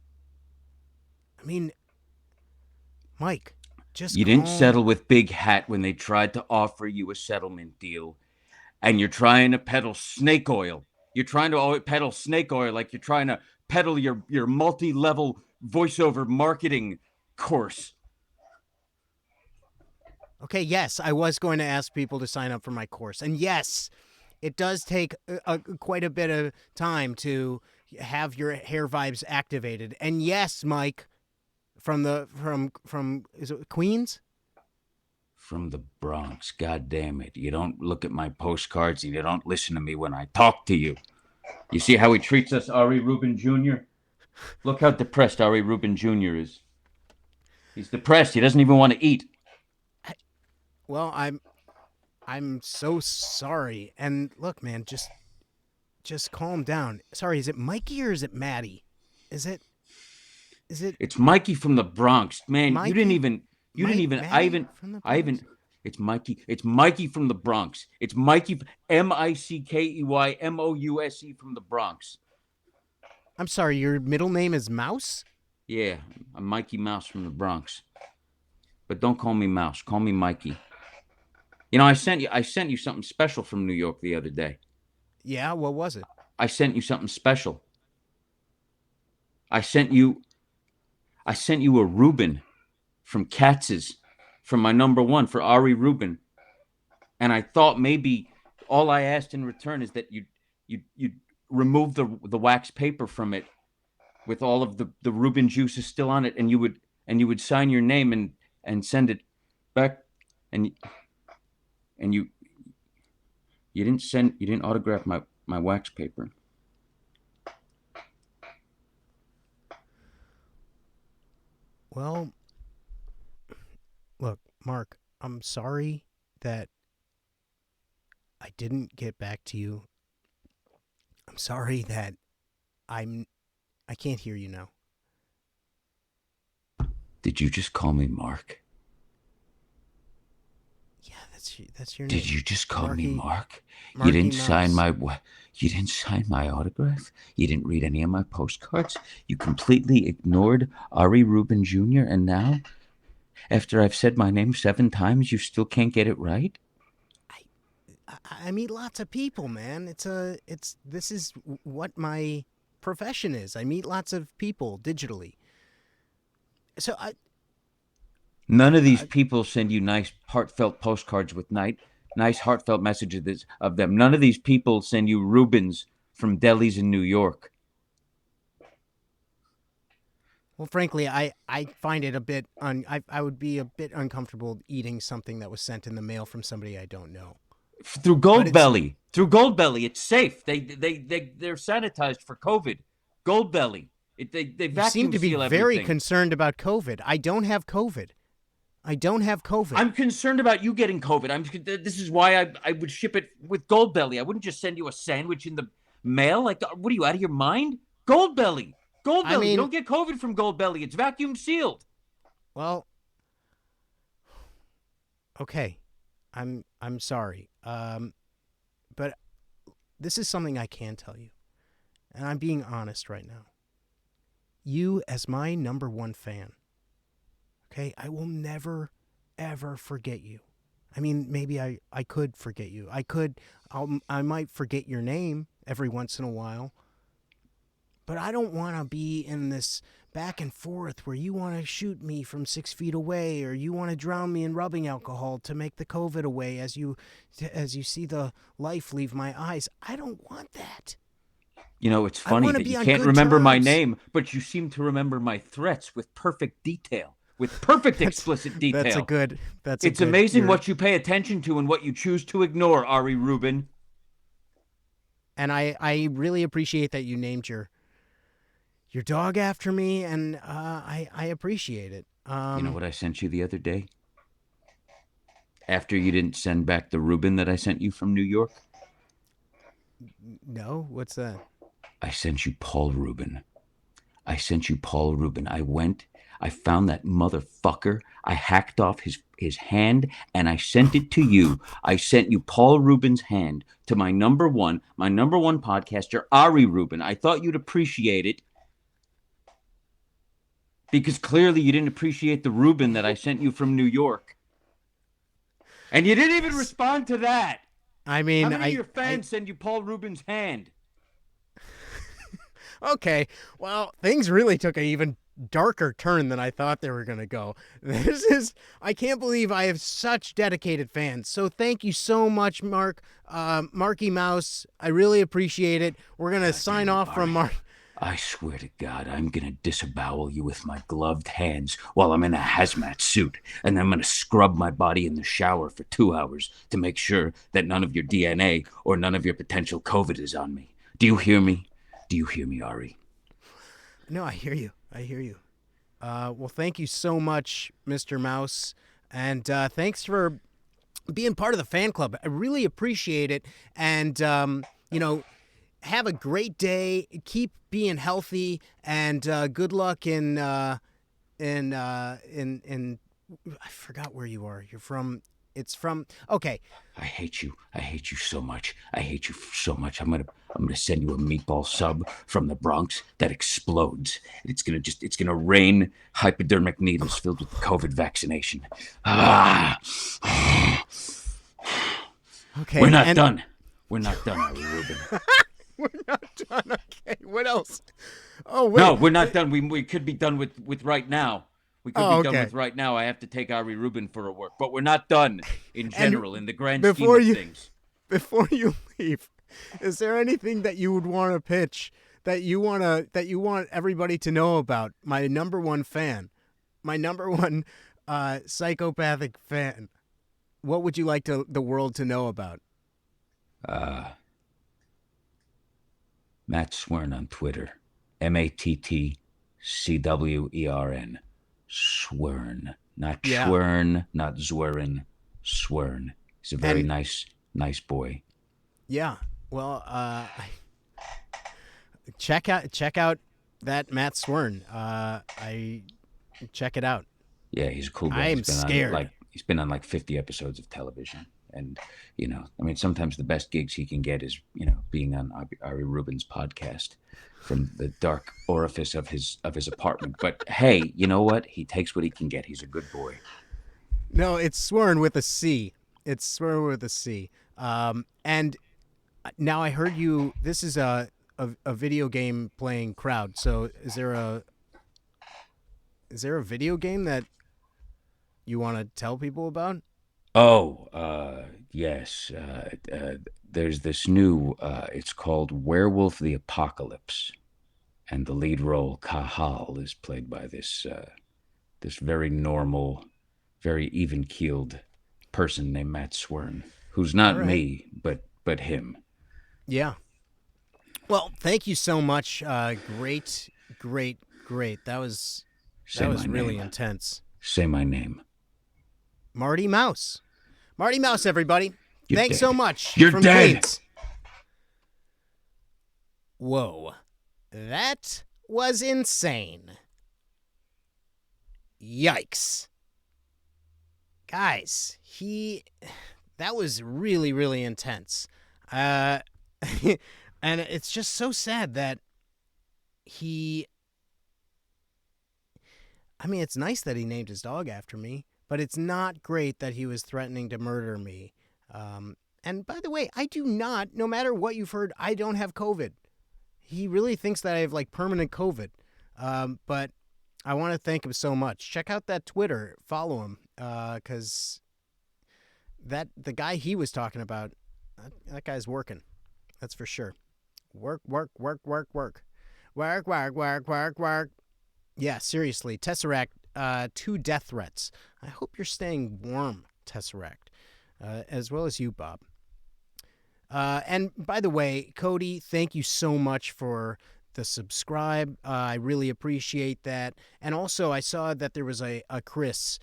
I mean, Mike, Just You didn't calm- settle with Big Hat when they tried to offer you a settlement deal, and you're trying to peddle snake oil. You're trying to peddle snake oil like you're trying to peddle your multi-level voiceover marketing course. Okay, yes, I was going to ask people to sign up for my course. And yes, it does take quite a bit of time to have your hair vibes activated. And yes, Mike, from is it Queens? From the Bronx, God damn it. You don't look at my postcards and you don't listen to me when I talk to you. You see how he treats us, Ari Rubin Jr.? Look how depressed Ari Rubin Jr. is. He's depressed. He doesn't even want to eat. Well, I'm so sorry. And look, man, just calm down. Sorry, is it Mikey or is it Maddie? Is it It's Mikey from the Bronx. Man, Mikey? you didn't even Maddie from the Bronx? It's Mikey from the Bronx. It's Mikey Mikeymouse from the Bronx. I'm sorry, your middle name is Mouse? Yeah, I'm Mikey Mouse from the Bronx. But don't call me Mouse. Call me Mikey. You know, I sent you something special from New York the other day. Yeah, what was it? I sent you something special. I sent you a Reuben from Katz's, from my number one, for Ari Rubin. And I thought maybe all I asked in return is that you remove the wax paper from it with all of the Reuben juices still on it, and you would sign your name and send it back, and you didn't autograph my wax paper. Well, look, Mark, I'm sorry that I didn't get back to you. I'm sorry that I can't hear you now. Did you just call me Mark? Yeah, that's your name. Did you just call me Mark? You Marky didn't sign Mouse. You didn't sign my autograph? You didn't read any of my postcards? You completely ignored Ari Rubin Jr. and now, after I've said my name 7 times, you still can't get it right? I meet lots of people, man. This is what my profession is. I meet lots of people digitally. So None of these people send you nice, heartfelt postcards with nice, heartfelt messages of them. None of these people send you Rubens from delis in New York. well, frankly, I find it a bit I would be a bit uncomfortable eating something that was sent in the mail from somebody I don't know. Through Goldbelly. Through Goldbelly, it's safe. They're sanitized for COVID. Goldbelly. They You vacuum seem to be seal very everything. concerned about COVID. I don't have COVID. I'm concerned about you getting COVID. This is why I would ship it with Goldbelly. I wouldn't just send you a sandwich in the mail. Like, what are you, out of your mind? Goldbelly. I mean- You don't get COVID from Goldbelly. It's vacuum sealed. Well, okay. I'm sorry. But this is something I can tell you. And I'm being honest right now. You, as my number one fan, okay, I will never, ever forget you. I mean, maybe I could forget you. I might forget your name every once in a while. But I don't want to be in this back and forth where you want to shoot me from 6 feet away, or you want to drown me in rubbing alcohol to make the COVID away as you see the life leave my eyes. I don't want that. You know, it's I funny wanna that be you on can't good remember my terms. name, but you seem to remember my threats with perfect detail, with perfect explicit detail. It's Amazing what you pay attention to and what you choose to ignore, Ari Rubin. And I really appreciate that you named your dog after me, and I appreciate it. You know what I sent you the other day? After you didn't send back the Reuben that I sent you from New York? No, what's that? I sent you Paul Rubin. I went, I found that motherfucker. I hacked off his hand and I sent it to you. I sent you Paul Rubin's hand to my number one podcaster, Ari Rubin. I thought you'd appreciate it. because clearly you didn't appreciate the Reuben that I sent you from New York. And you didn't even respond to that. I mean, How many of your fans send you Paul Rubin's hand? Okay, well, things really took an even darker turn than I thought they were going to go. I can't believe I have such dedicated fans. So thank you so much, Marky Mouse. I really appreciate it. We're going to sign off from Mark. I swear to God, I'm going to disembowel you with my gloved hands while I'm in a hazmat suit. And I'm going to scrub my body in the shower for 2 hours to make sure that none of your DNA or none of your potential COVID is on me. Do you hear me? Do you hear me, Ari? No, I hear you. Well, thank you so much, Mr. Mouse. And thanks for being part of the fan club. I really appreciate it. And, have a great day. Keep being healthy. And good luck in I forgot where you are. You're from... Okay. I hate you. I hate you so much. I hate you so much. I'm gonna send you a meatball sub from the Bronx that explodes. It's gonna rain hypodermic needles filled with the COVID vaccination. Okay. We're not done. We're not done, Ari Rubin. We're not done. Okay. What else? Oh, wait. No, we're not done. We could be done with right now. We could be done okay. with right now. I have to take Ari Rubin for a work, but we're not done in general in the grand scheme before of you- things. Before you leave, is there anything that you would want to pitch that you want everybody to know about? My number one fan, my number one psychopathic fan. What would you like the world to know about? Matt Swern on Twitter. MATTCWERN. Swern. Not Yeah. Schwern, not Zwerin. Swern. He's a very nice boy. Yeah. Well, check out that Matt Swern. I check it out. Yeah, he's a cool guy. I am He's been scared. He's been on like 50 episodes of television. And, sometimes the best gigs he can get is, being on Ari Rubin's podcast from the dark orifice of his apartment. But hey, you know what? He takes what he can get. He's a good boy. No, it's Swern with a C. It's Swern with a C. And now I heard you. This is a video game playing crowd. So is there a video game that you want to tell people about? Oh, yes. There's this new, it's called Werewolf the Apocalypse. And the lead role, Kahal, is played by this very normal, very even-keeled person named Matt Swern, who's not me, but him. Yeah. Well, thank you so much. Great. That was really intense. Say my name. Marty Mouse. Marty Mouse, everybody. You're Thanks dead. so much. You're from dead. Queens. Whoa. That was insane. Yikes. Guys, that was really, really intense. And it's just so sad that it's nice that he named his dog after me, but it's not great that he was threatening to murder me. And by the way, I do not, no matter what you've heard, I don't have COVID. He really thinks that I have like permanent COVID. But I want to thank him so much. Check out that Twitter, follow him, because the guy he was talking about, that guy's working. That's for sure. Work. Yeah, seriously. Tesseract, 2 death threats. I hope you're staying warm, Tesseract, as well as you, Bob. And by the way, Cody, thank you so much for the subscribe. I really appreciate that. And also, I saw that there was a Chris.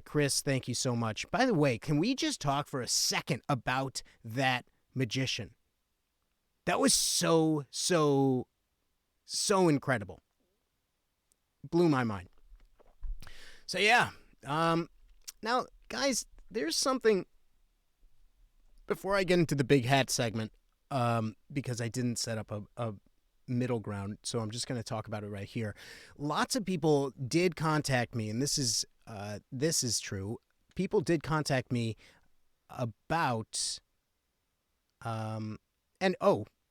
Chris, thank you so much. By the way, can we just talk for a second about that magician? That was so incredible. Blew my mind. So yeah, now guys, there's something before I get into the big hat segment, because I didn't set up middle ground, so I'm just going to talk about it right here. Lots of people did contact me, and this is true. People did contact me about, and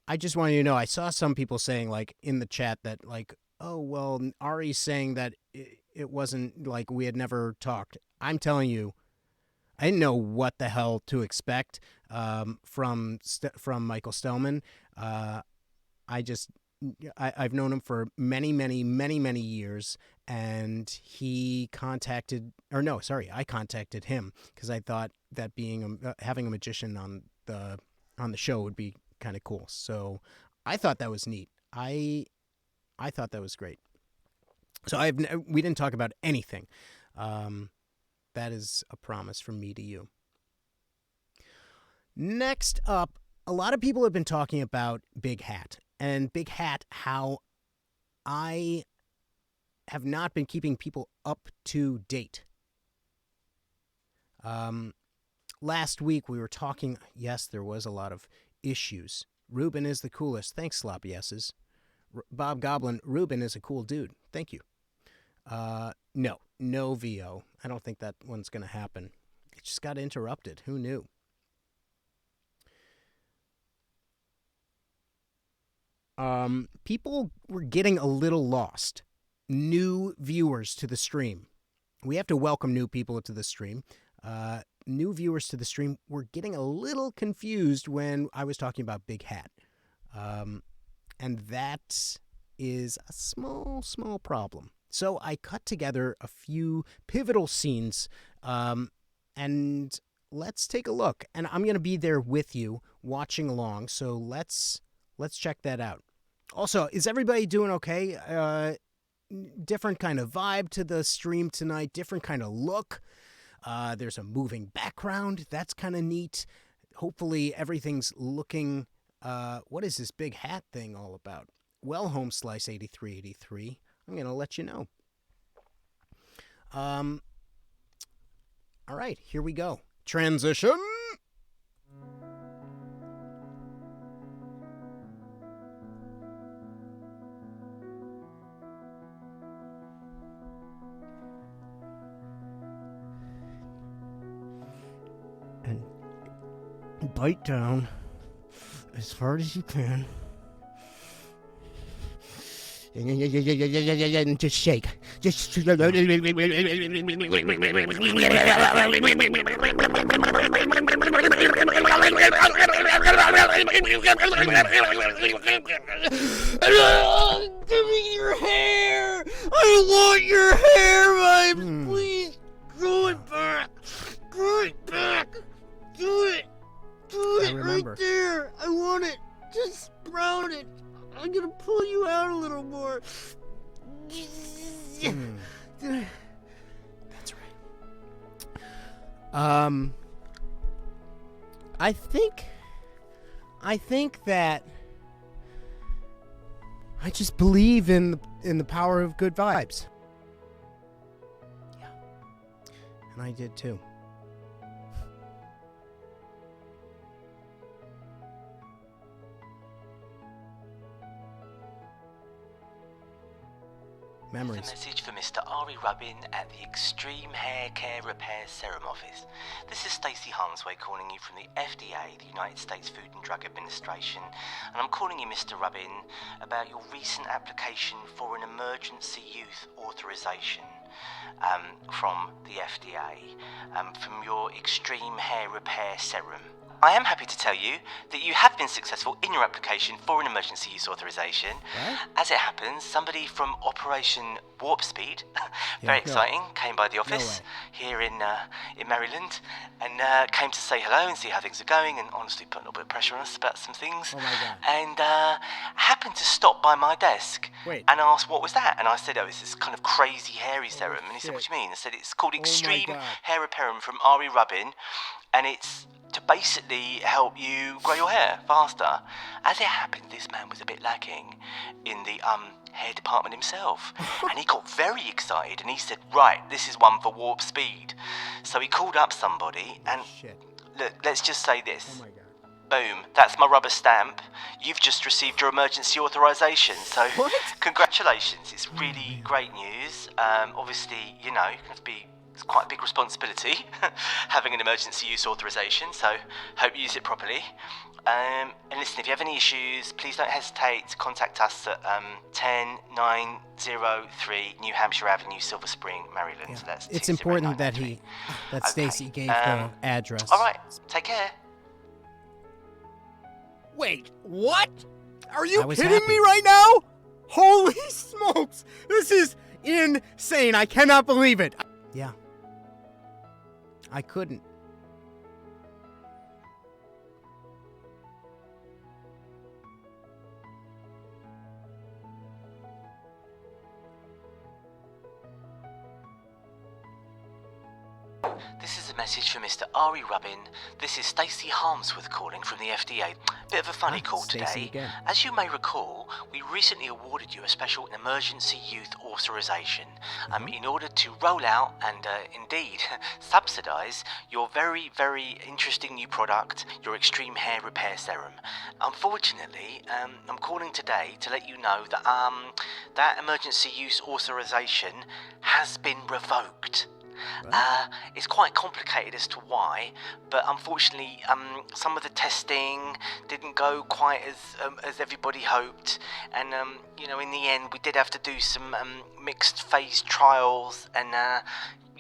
I just want you to know, I saw some people saying like in the chat that like, oh well, Ari's saying that it wasn't like we had never talked. I'm telling you, I didn't know what the hell to expect from Michael Stellman. I've known him for many years, and I contacted him because I thought that having a magician on the show would be kind of cool. So I thought that was neat. I thought that was great. So we didn't talk about anything. That is a promise from me to you. Next up, a lot of people have been talking about Big Hat. And Big Hat, how I have not been keeping people up to date. Last week we were talking, yes, there was a lot of issues. Ruben is the coolest. Thanks, Sloppy S's. Bob Goblin, Ruben is a cool dude. Thank you. No VO. I don't think that one's going to happen. It just got interrupted. Who knew? People were getting a little lost. New viewers to the stream. We have to welcome new people to the stream. New viewers to the stream were getting a little confused when I was talking about Big Hat. And that is a small problem. So I cut together a few pivotal scenes, and let's take a look. And I'm going to be there with you, watching along. So let's check that out. Also, is everybody doing okay? Different kind of vibe to the stream tonight. Different kind of look. There's a moving background. That's kind of neat. Hopefully everything's looking... what is this Big Hat thing all about? Well, Home Slice 8383. I'm going to let you know. All right, here we go. Transition. And bite down as hard as you can. And just shake. Just. I give me your hair. I want your hair, Vibes. Please, grow it back. Grow it back. Do it. Do it right there. I want it. Just sprout it. I'm gonna pull you out a little more. That's right. I think that I just believe in the power of good vibes. Yeah. And I did too. Memories. A message for Mr. Ari Rubin at the Extreme Hair Care Repair Serum Office. This is Stacey Harmsway calling you from the FDA, the United States Food and Drug Administration, and I'm calling you, Mr. Rubin, about your recent application for an emergency use authorization from the FDA from your Extreme Hair Repair Serum. I am happy to tell you that you have been successful in your application for an emergency use authorization. What? As it happens, somebody from Operation Warp Speed, very exciting, came by the office here in Maryland and came to say hello and see how things are going and honestly put a little bit of pressure on us about some things. Oh my God. And happened to stop by my desk and asked what was that. And I said, oh, it's this kind of crazy hairy serum. And he said, what do you mean? I said, it's called Extreme Hair Repair from Ari Rubin, and it's to basically help you grow your hair faster. As it happened, this man was a bit lacking in the hair department himself, and he got very excited and he said, right, this is one for Warp Speed. So he called up somebody and look, let's just say this. Oh my God. Boom, that's my rubber stamp. You've just received your emergency authorization, so What? congratulations. It's really great news. Obviously, you know, it's quite a big responsibility having an emergency use authorization, so hope you use it properly. And listen, if you have any issues, please don't hesitate to contact us at 10903 New Hampshire Avenue, Silver Spring, Maryland. Yeah. So that's It's important that 20993. that Stacy Okay, gave the address. All right, take care. Wait, what? Are you I was kidding happy. me right now? Holy smokes! This is insane. I cannot believe it. Yeah. I couldn't. This is a message for Mr. Ari Rubin. This is Stacey Harmsworth calling from the FDA. Bit of a funny call Stacey today. again. As you may recall, we recently awarded you a special emergency youth authorization in order to roll out and indeed subsidize your very, very interesting new product, your Extreme Hair Repair Serum. Unfortunately, I'm calling today to let you know that that emergency use authorization has been revoked. It's quite complicated as to why, but unfortunately, some of the testing didn't go quite as everybody hoped, and you know, in the end, we did have to do some mixed phase trials, and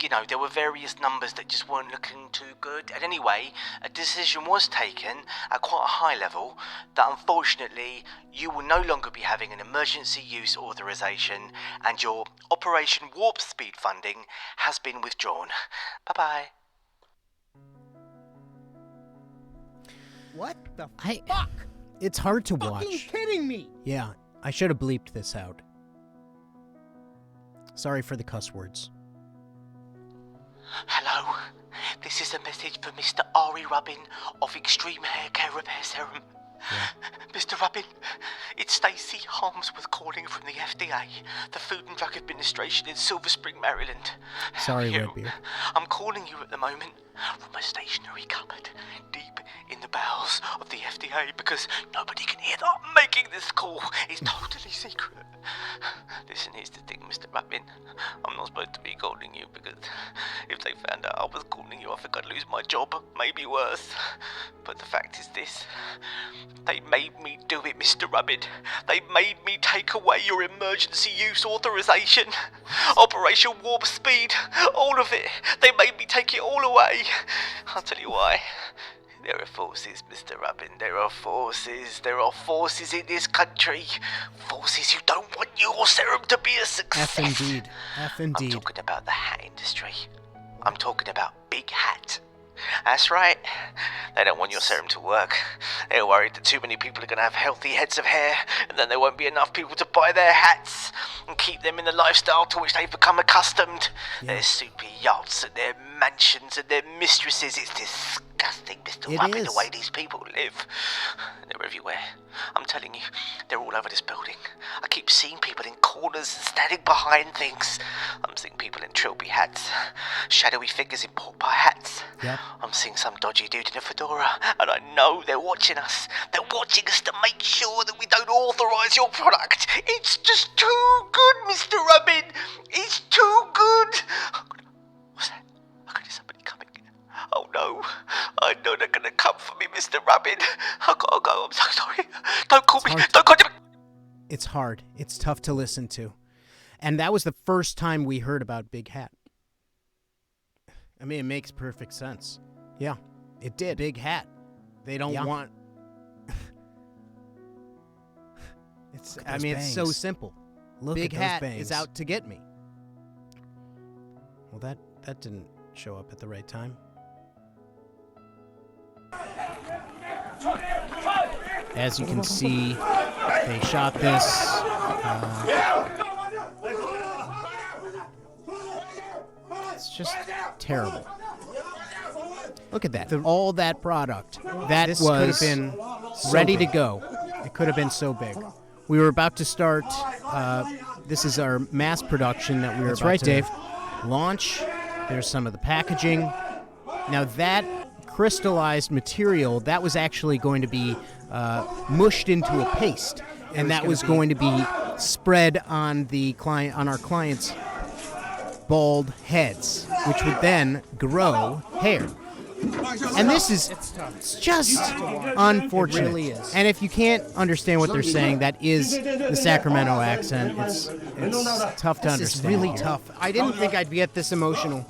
you know, there were various numbers that just weren't looking too good. And anyway, a decision was taken at quite a high level that unfortunately you will no longer be having an emergency use authorization, and your Operation Warp Speed funding has been withdrawn. Bye-bye. What the fuck? It's hard to watch. Fucking kidding me! Yeah, I should have bleeped this out. Sorry for the cuss words. Hello, this is a message for Mr. Ari Rubin of Extreme Hair Care Repair Serum. Mr. Rubin, it's Stacey Harmsworth calling from the FDA, the Food and Drug Administration in Silver Spring, Maryland. Sorry, You- Redbeard. I'm calling you at the moment from a stationary cupboard deep in the bowels of the FDA because nobody can hear that I'm making this call. It's totally secret. Listen, here's the thing, Mr. Rubin. I'm not supposed to be calling you because if they found out I was calling you, I think I'd lose my job, maybe worse. But the fact is this. They made me do it, Mr. Rubin. They made me take away your emergency use authorization. Operation Warp Speed. All of it. They made me take it all away. I'll tell you why. There are forces, Mr. Rubin. There are forces. There are forces in this country. Forces who don't want your serum to be a success. F indeed. F I'm indeed. talking about the hat industry. I'm talking about Big Hat. That's right. They don't want your serum to work. They're worried that too many people are going to have healthy heads of hair, and then there won't be enough people to buy their hats and keep them in the lifestyle to which they've become accustomed. Their super yachts and their mansions and their mistresses. It's disgusting, Mr. It Rubin, is. the way these people live. They're everywhere. I'm telling you, they're all over this building. I keep seeing people in corners standing behind things. I'm seeing people in trilby hats, shadowy figures in pork pie hats. Yep. I'm seeing some dodgy dude in a fedora, and I know they're watching us. They're watching us to make sure that we don't authorise your product. It's just too good, Mr. Rubin. It's too good. What's that? I can hear somebody coming. Oh no, I know they're gonna come for me, Mr. Rubin. I gotta go, I'm so sorry. Don't call me, hard. don't call me. It's hard. It's tough to listen to. And that was the first time we heard about Big Hat. I mean, it makes perfect sense. Yeah, it did. Big Hat. They don't want... It's. I mean, it's so simple. Big Hat is out to get me. Well, that didn't show up at the right time. As you can see, they shot this. It's just terrible. Look at that. All that product. That This was could have been ready to go. It could have been so big. We were about to start. This is our mass production that we were about to launch. There's some of the packaging. Now that crystallized material that was actually going to be mushed into a paste, and that was going to be spread on our clients' bald heads, which would then grow hair. And this is just unfortunate. It really is. And if you can't understand what they're saying, that is the Sacramento accent. It's tough to understand. This is really here. tough. I didn't think I'd get this emotional.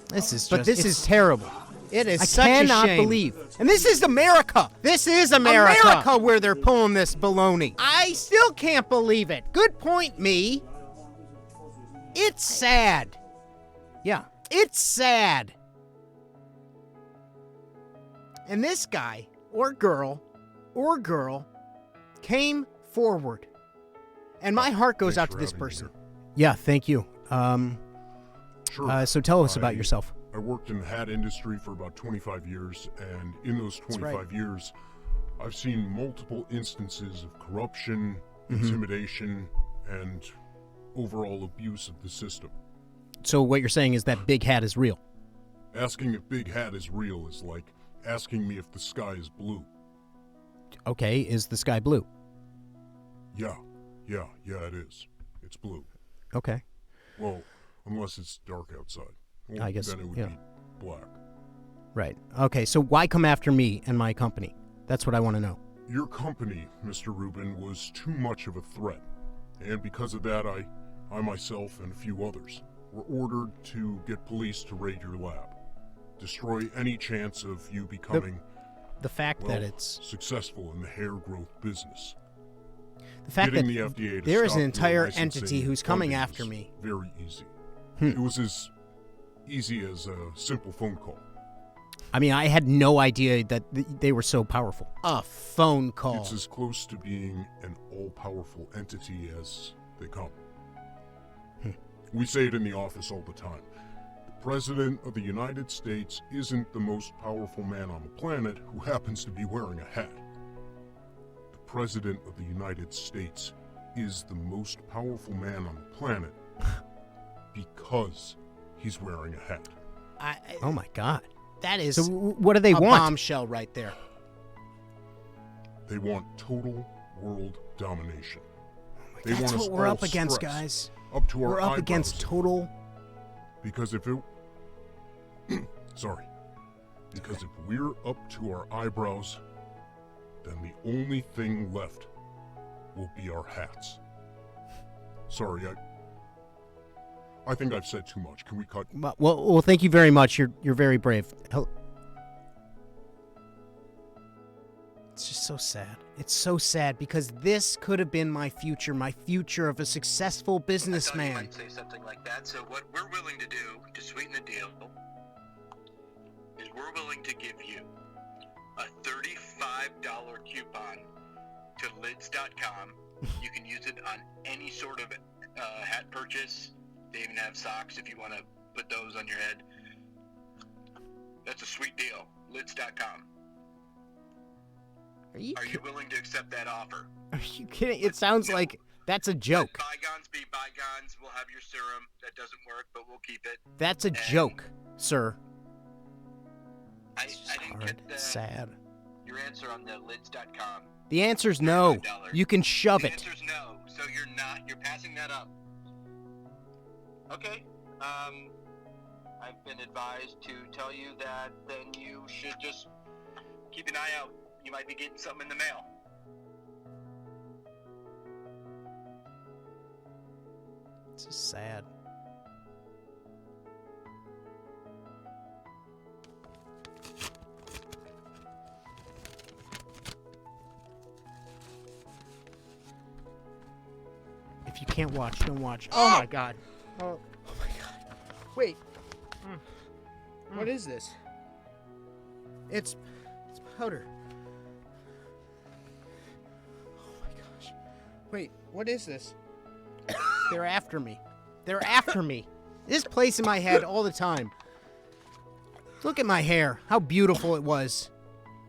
This is But this it's is terrible. It is I such a cannot shame. believe. And this is America. This is America. America where they're pulling this baloney. I still can't believe it. Good point, me. It's sad. Yeah, it's sad. And this guy or girl came forward. And my heart goes Thanks out to for this having me person. here. Yeah, thank you. Sure. So tell us about I- yourself. I worked in the hat industry for about 25 years, and in those 25 years, I've seen multiple instances of corruption, intimidation, and overall abuse of the system. So what you're saying is that Big Hat is real. Asking if Big Hat is real is like asking me if the sky is blue. Okay, is the sky blue? Yeah, it is. It's blue. Okay. Well, unless it's dark outside. Well, I guess, then it would yeah. be black. Right. Okay, so why come after me and my company? That's what I want to know. Your company, Mr. Rubin, was too much of a threat. And because of that, I myself and a few others were ordered to get police to raid your lab. Destroy any chance of you becoming, The fact that it's successful in the hair growth business. the fact Getting that the FDA to there is stop an your entire licensing entity and who's coming funding after was me. Very easy. Hmm. It was as easy as a simple phone call. I mean, I had no idea that they were so powerful. A phone call. It's as close to being an all-powerful entity as they come. We say it in the office all the time. The President of the United States isn't the most powerful man on the planet who happens to be wearing a hat. The President of the United States is the most powerful man on the planet because he's wearing a hat. Oh my God. That is So what do they a want? bombshell right there. They want total world domination. They That's want us what we're all up against, stressed, guys. Up to our We're up eyebrows. against total. Because if it... Sorry. Because if we're up to our eyebrows, then the only thing left will be our hats. Sorry, I think I've said too much. Can we cut? Well, thank you very much. You're very brave. It's just so sad. It's so sad because this could have been my future of a successful I thought you businessman. might say something like that. So what we're willing to do to sweeten the deal is we're willing to give you a $35 coupon to lids.com. You can use it on any sort of hat purchase. They even have socks if you want to put those on your head. That's a sweet deal. Lids.com. Are you Are you willing to accept that offer? Are you kidding? It sounds like that's a joke. Let bygones be bygones. We'll have your serum. That doesn't work, but we'll keep it. That's a joke, sir. I It's didn't hard. get It's sad. your answer on the lids.com. The answer's no. You can shove The it. answer's no, so you're passing that up. Okay. I've been advised to tell you that then you should just keep an eye out. You might be getting something in the mail. It's just sad. If you can't watch, don't watch. Oh my God. Oh my God. Wait. What is this? It's powder. Oh my gosh. Wait, what is this? They're after me. They're after me. This plays in my head all the time. Look at my hair. How beautiful it was.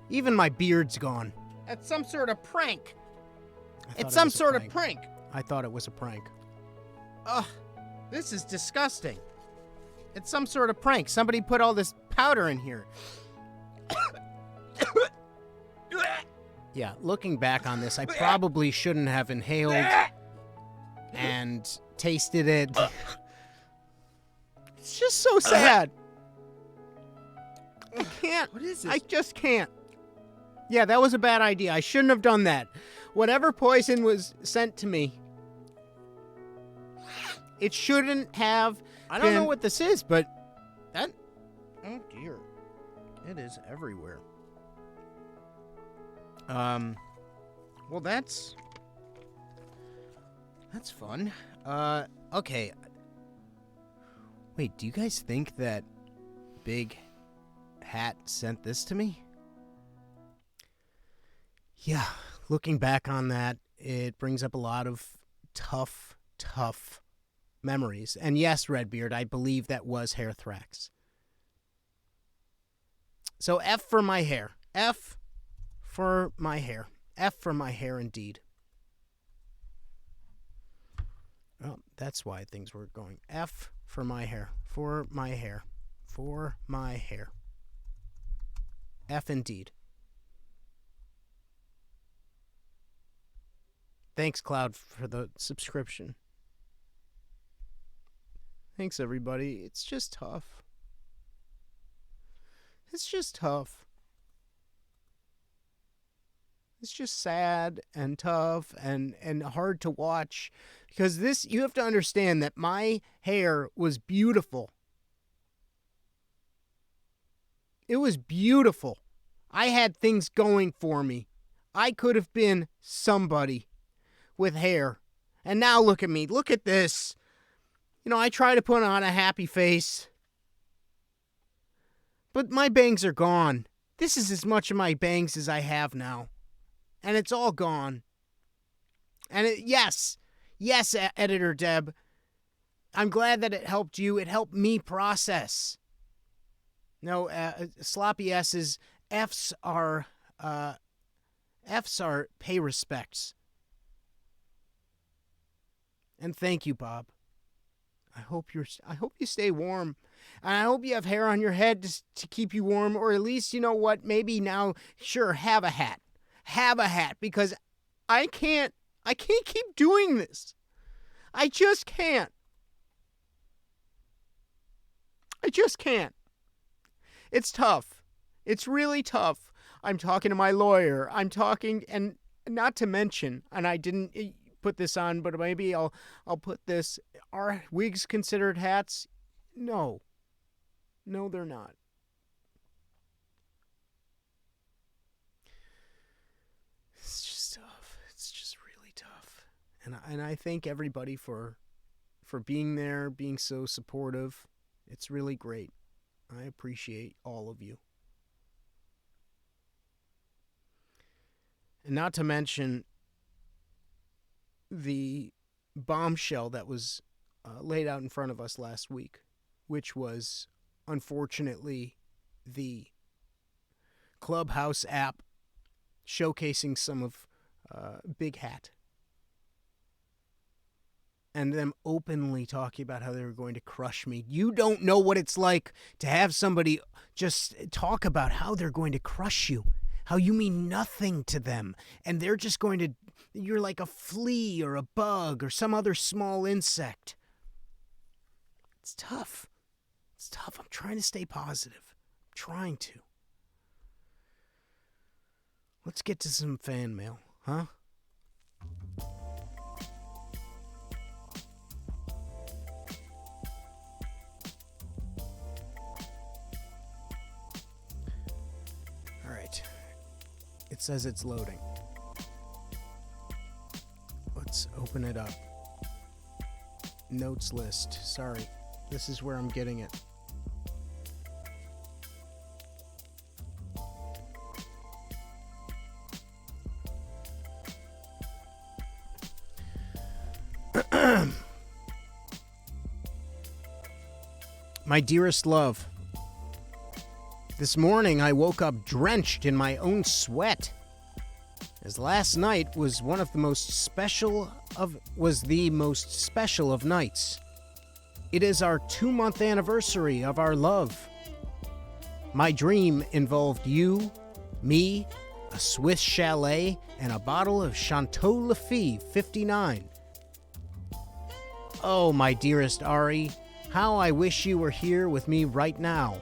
Even my beard's gone. That's some sort of prank. I thought It's it some was a sort of prank. I thought it was a prank. Ugh, this is disgusting. It's some sort of prank. Somebody put all this powder in here. Yeah, looking back on this, I probably shouldn't have inhaled and tasted it. It's just so sad. I can't. What is this? I just can't. Yeah, that was a bad idea. I shouldn't have done that. Whatever poison was sent to me, it shouldn't have. I don't know what this is, but that. Oh dear. It is everywhere. Well, that's fun. Okay. Wait, do you guys think that Big Hat sent this to me? Yeah, looking back on that, it brings up a lot of tough memories. And yes, Redbeard, I believe that was Hairthrax. So F for my hair. F for my hair. F for my hair indeed. Oh, that's why things were going. F for my hair. For my hair. For my hair. F indeed. Thanks, Cloud, for the subscription. Thanks, everybody. It's just tough. It's just tough. It's just sad and tough and hard to watch. Because this, you have to understand that my hair was beautiful. It was beautiful. I had things going for me. I could have been somebody with hair. And now look at me. Look at this. You know, I try to put on a happy face. But my bangs are gone. This is as much of my bangs as I have now. And it's all gone. And yes, Editor Deb, I'm glad that it helped you. It helped me process. No, sloppy S's, F's are pay respects. And thank you, Bob. I hope you stay warm. And I hope you have hair on your head to keep you warm, or at least, you know what, maybe now, sure, have a hat. Have a hat, because I can't keep doing this. I just can't. I just can't. It's tough. It's really tough. I'm talking to my lawyer. I'm talking, and not to mention, and I didn't put this on, but maybe I'll put this. Are wigs considered hats? No. No, they're not. It's just tough. It's just really tough. And I thank everybody for being there, being so supportive. It's really great. I appreciate all of you. And not to mention the bombshell that was laid out in front of us last week, which was, unfortunately, the Clubhouse app showcasing some of Big Hat. And them openly talking about how they were going to crush me. You don't know what it's like to have somebody just talk about how they're going to crush you. How you mean nothing to them. And they're just going to... You're like a flea or a bug or some other small insect. It's tough. It's tough. I'm trying to stay positive. I'm trying to. Let's get to some fan mail, huh? All right. It says it's loading. Let's open it up. Notes list. Sorry. This is where I'm getting it. My dearest love, this morning I woke up drenched in my own sweat, as last night was the most special of nights. It is our 2-month anniversary of our love. My dream involved you, me, a Swiss Chalet, and a bottle of Chateau Lafite 59. Oh, my dearest Ari, how I wish you were here with me right now.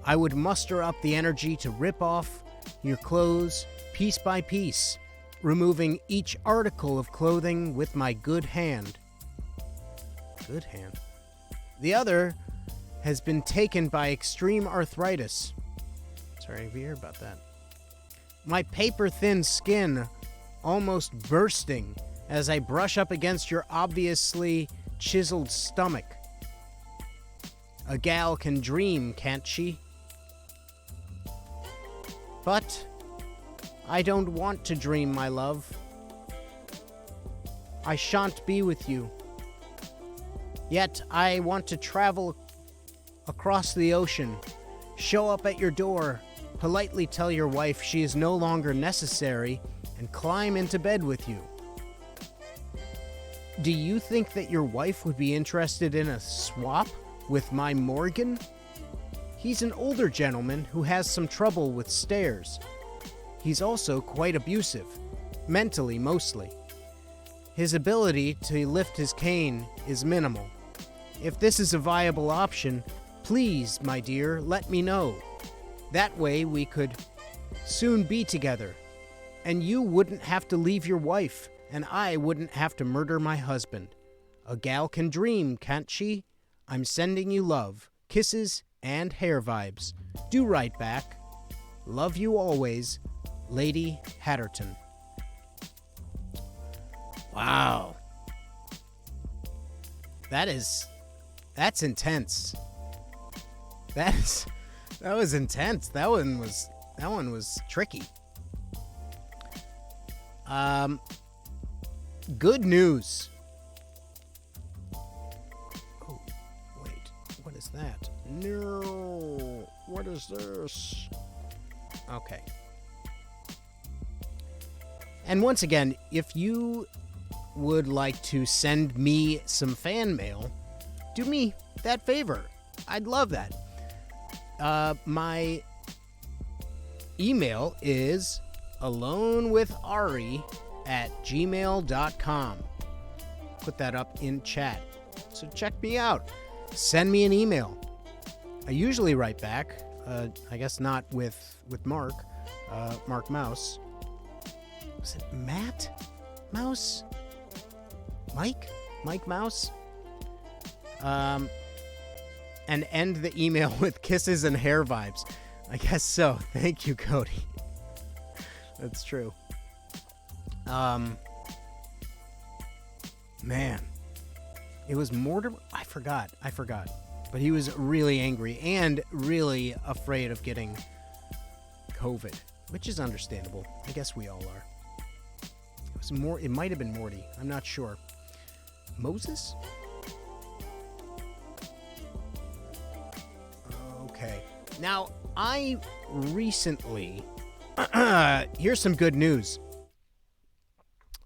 I would muster up the energy to rip off your clothes piece by piece, removing each article of clothing with my good hand. Good hand. The other has been taken by extreme arthritis. Sorry to hear about that. My paper-thin skin almost bursting as I brush up against your obviously chiseled stomach. A gal can dream, can't she? But I don't want to dream, my love. I shan't be with you. Yet I want to travel across the ocean, show up at your door, politely tell your wife she is no longer necessary, and climb into bed with you. Do you think that your wife would be interested in a swap with my Morgan? He's an older gentleman who has some trouble with stairs. He's also quite abusive, mentally mostly. His ability to lift his cane is minimal. If this is a viable option, please, my dear, let me know. That way we could soon be together, and you wouldn't have to leave your wife, and I wouldn't have to murder my husband. A gal can dream, can't she? I'm sending you love, kisses, and hair vibes. Do write back. Love you always, Lady Hatterton. Wow. That's intense. That was intense. That one was tricky. Good news. Oh, wait. What is that? No. What is this? Okay. And once again, if you would like to send me some fan mail, do me that favor. I'd love that. My email is alonewithari@gmail.com. Put that up in chat. So check me out. Send me an email. I usually write back. I guess not with Mark. Mark Mouse. Was it Matt Mouse? Mike Mouse? And end the email with kisses and hair vibes. I guess so. Thank you, Cody. That's true. Man. It was Mortimer. I forgot. But he was really angry and really afraid of getting COVID, which is understandable. I guess we all are. It might have been Morty. I'm not sure. Moses? Okay. Now, I recently... here's some good news.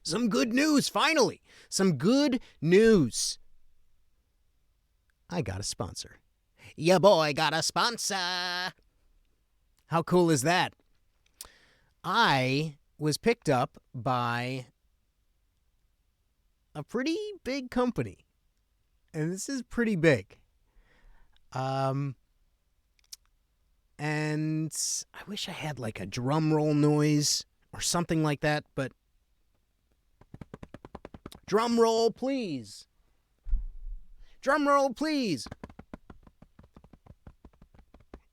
Some good news, finally. Some good news. I got a sponsor. Ya boy got a sponsor. How cool is that? I was picked up by a pretty big company. And this is pretty big. And I wish I had like a drum roll noise or something like that, but drum roll, please. Drum roll, please.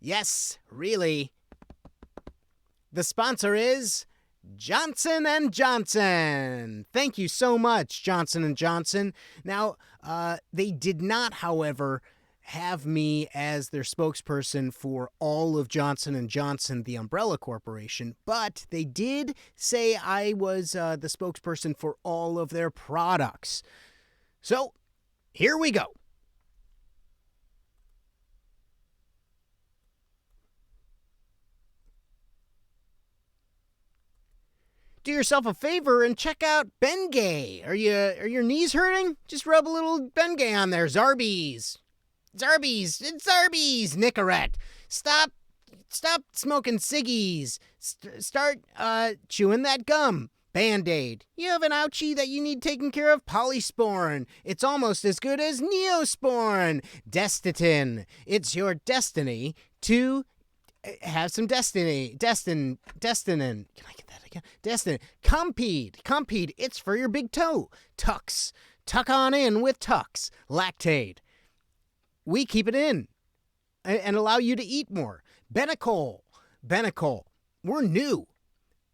Yes, really. The sponsor is Johnson & Johnson. Thank you so much, Johnson & Johnson. Now, they did not, however, have me as their spokesperson for all of Johnson & Johnson, the umbrella corporation, but they did say I was the spokesperson for all of their products. So, here we go. Do yourself a favor and check out Bengay. Are your knees hurting? Just rub a little Bengay on there. Zarbee's. It's Zarbee's, Nicorette. Stop stop smoking ciggies. Start chewing that gum. Band-Aid. You have an ouchie that you need taken care of? Polysporin. It's almost as good as Neosporin. Destitin. It's your destiny to have some destinin. Can I get that again? Destinin. Compede. It's for your big toe. Tux. Tuck on in with Tux. Lactate. We keep it in and allow you to eat more. Benecol. We're new.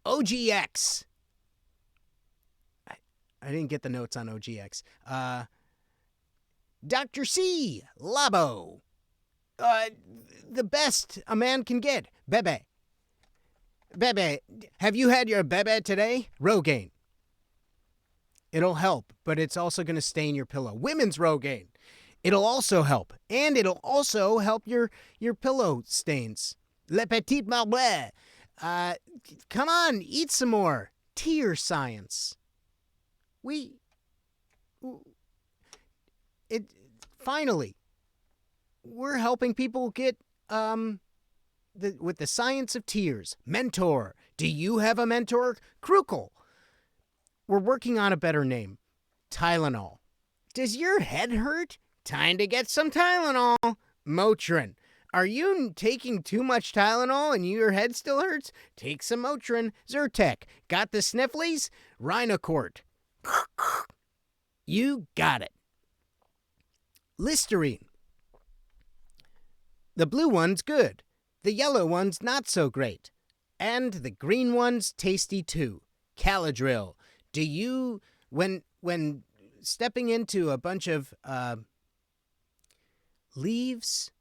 OGX. I didn't get the notes on OGX. Dr. C. Labo. The best a man can get. Bebe. Have you had your Bebe today? Rogaine. It'll help, but it's also going to stain your pillow. Women's Rogaine. It'll also help. And it'll also help your pillow stains. Le Petit Malbé. Come on, eat some more. Tear science. Finally, we're helping people get, with the science of tears. Mentor. Do you have a mentor? Krukel. We're working on a better name. Tylenol. Does your head hurt? Time to get some Tylenol. Motrin. Are you taking too much Tylenol and your head still hurts? Take some Motrin. Zyrtec. Got the snifflies? Rhinocort. You got it. Listerine. The blue one's good. The yellow one's not so great. And the green one's tasty too. Caladril. Do you, when stepping into a bunch of leaves,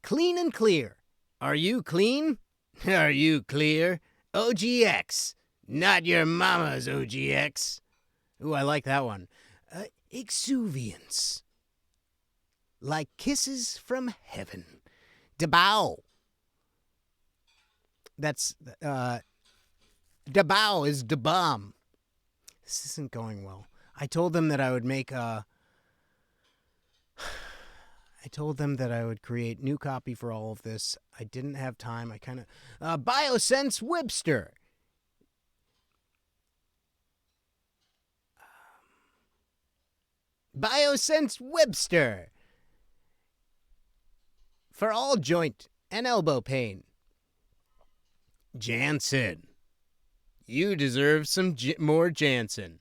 clean and clear. Are you clean? Are you clear? OGX. Not your mama's OGX. Ooh, I like that one. Exuviance. Like kisses from heaven. Dabao. That's, Dabao is Dabam. This isn't going well. I told them that I would make I told them that I would create new copy for all of this. I didn't have time. I kind of... Biosense Webster. Biosense Webster. For all joint and elbow pain. Jansen. You deserve some more Jansen.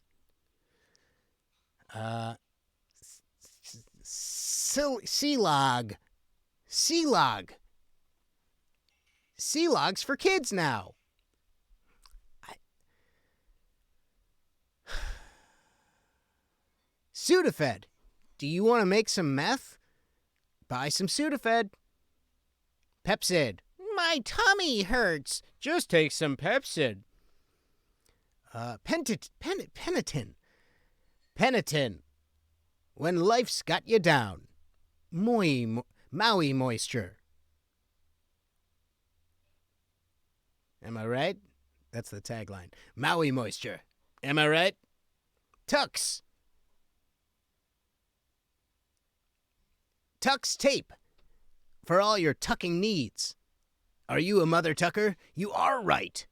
C-Log. C-Log's for kids now. Sudafed. Do you want to make some meth? Buy some Sudafed. Pepsid. My tummy hurts. Just take some Pepsid. Penitin. When life's got you down. Maui Moisture. Am I right? That's the tagline. Maui Moisture. Am I right? Tux. Tux Tape. For all your tucking needs. Are you a mother tucker? You are right.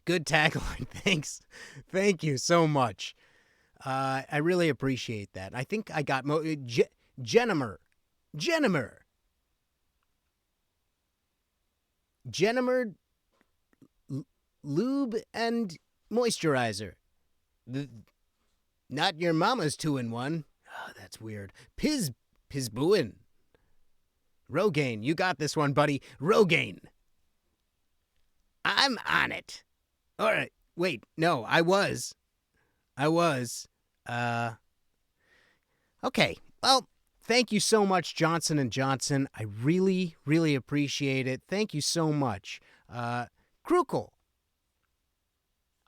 Good tagline. Thanks. Thank you so much. I really appreciate that. I think I got Genimer lube and moisturizer. Not your mama's 2-in-1. Oh, that's weird. Pizbuin. Rogaine. You got this one, buddy. Rogaine. I'm on it. All right. Wait. No, I was. Okay. Well, thank you so much, Johnson & Johnson. I really, really appreciate it. Thank you so much. Krukel.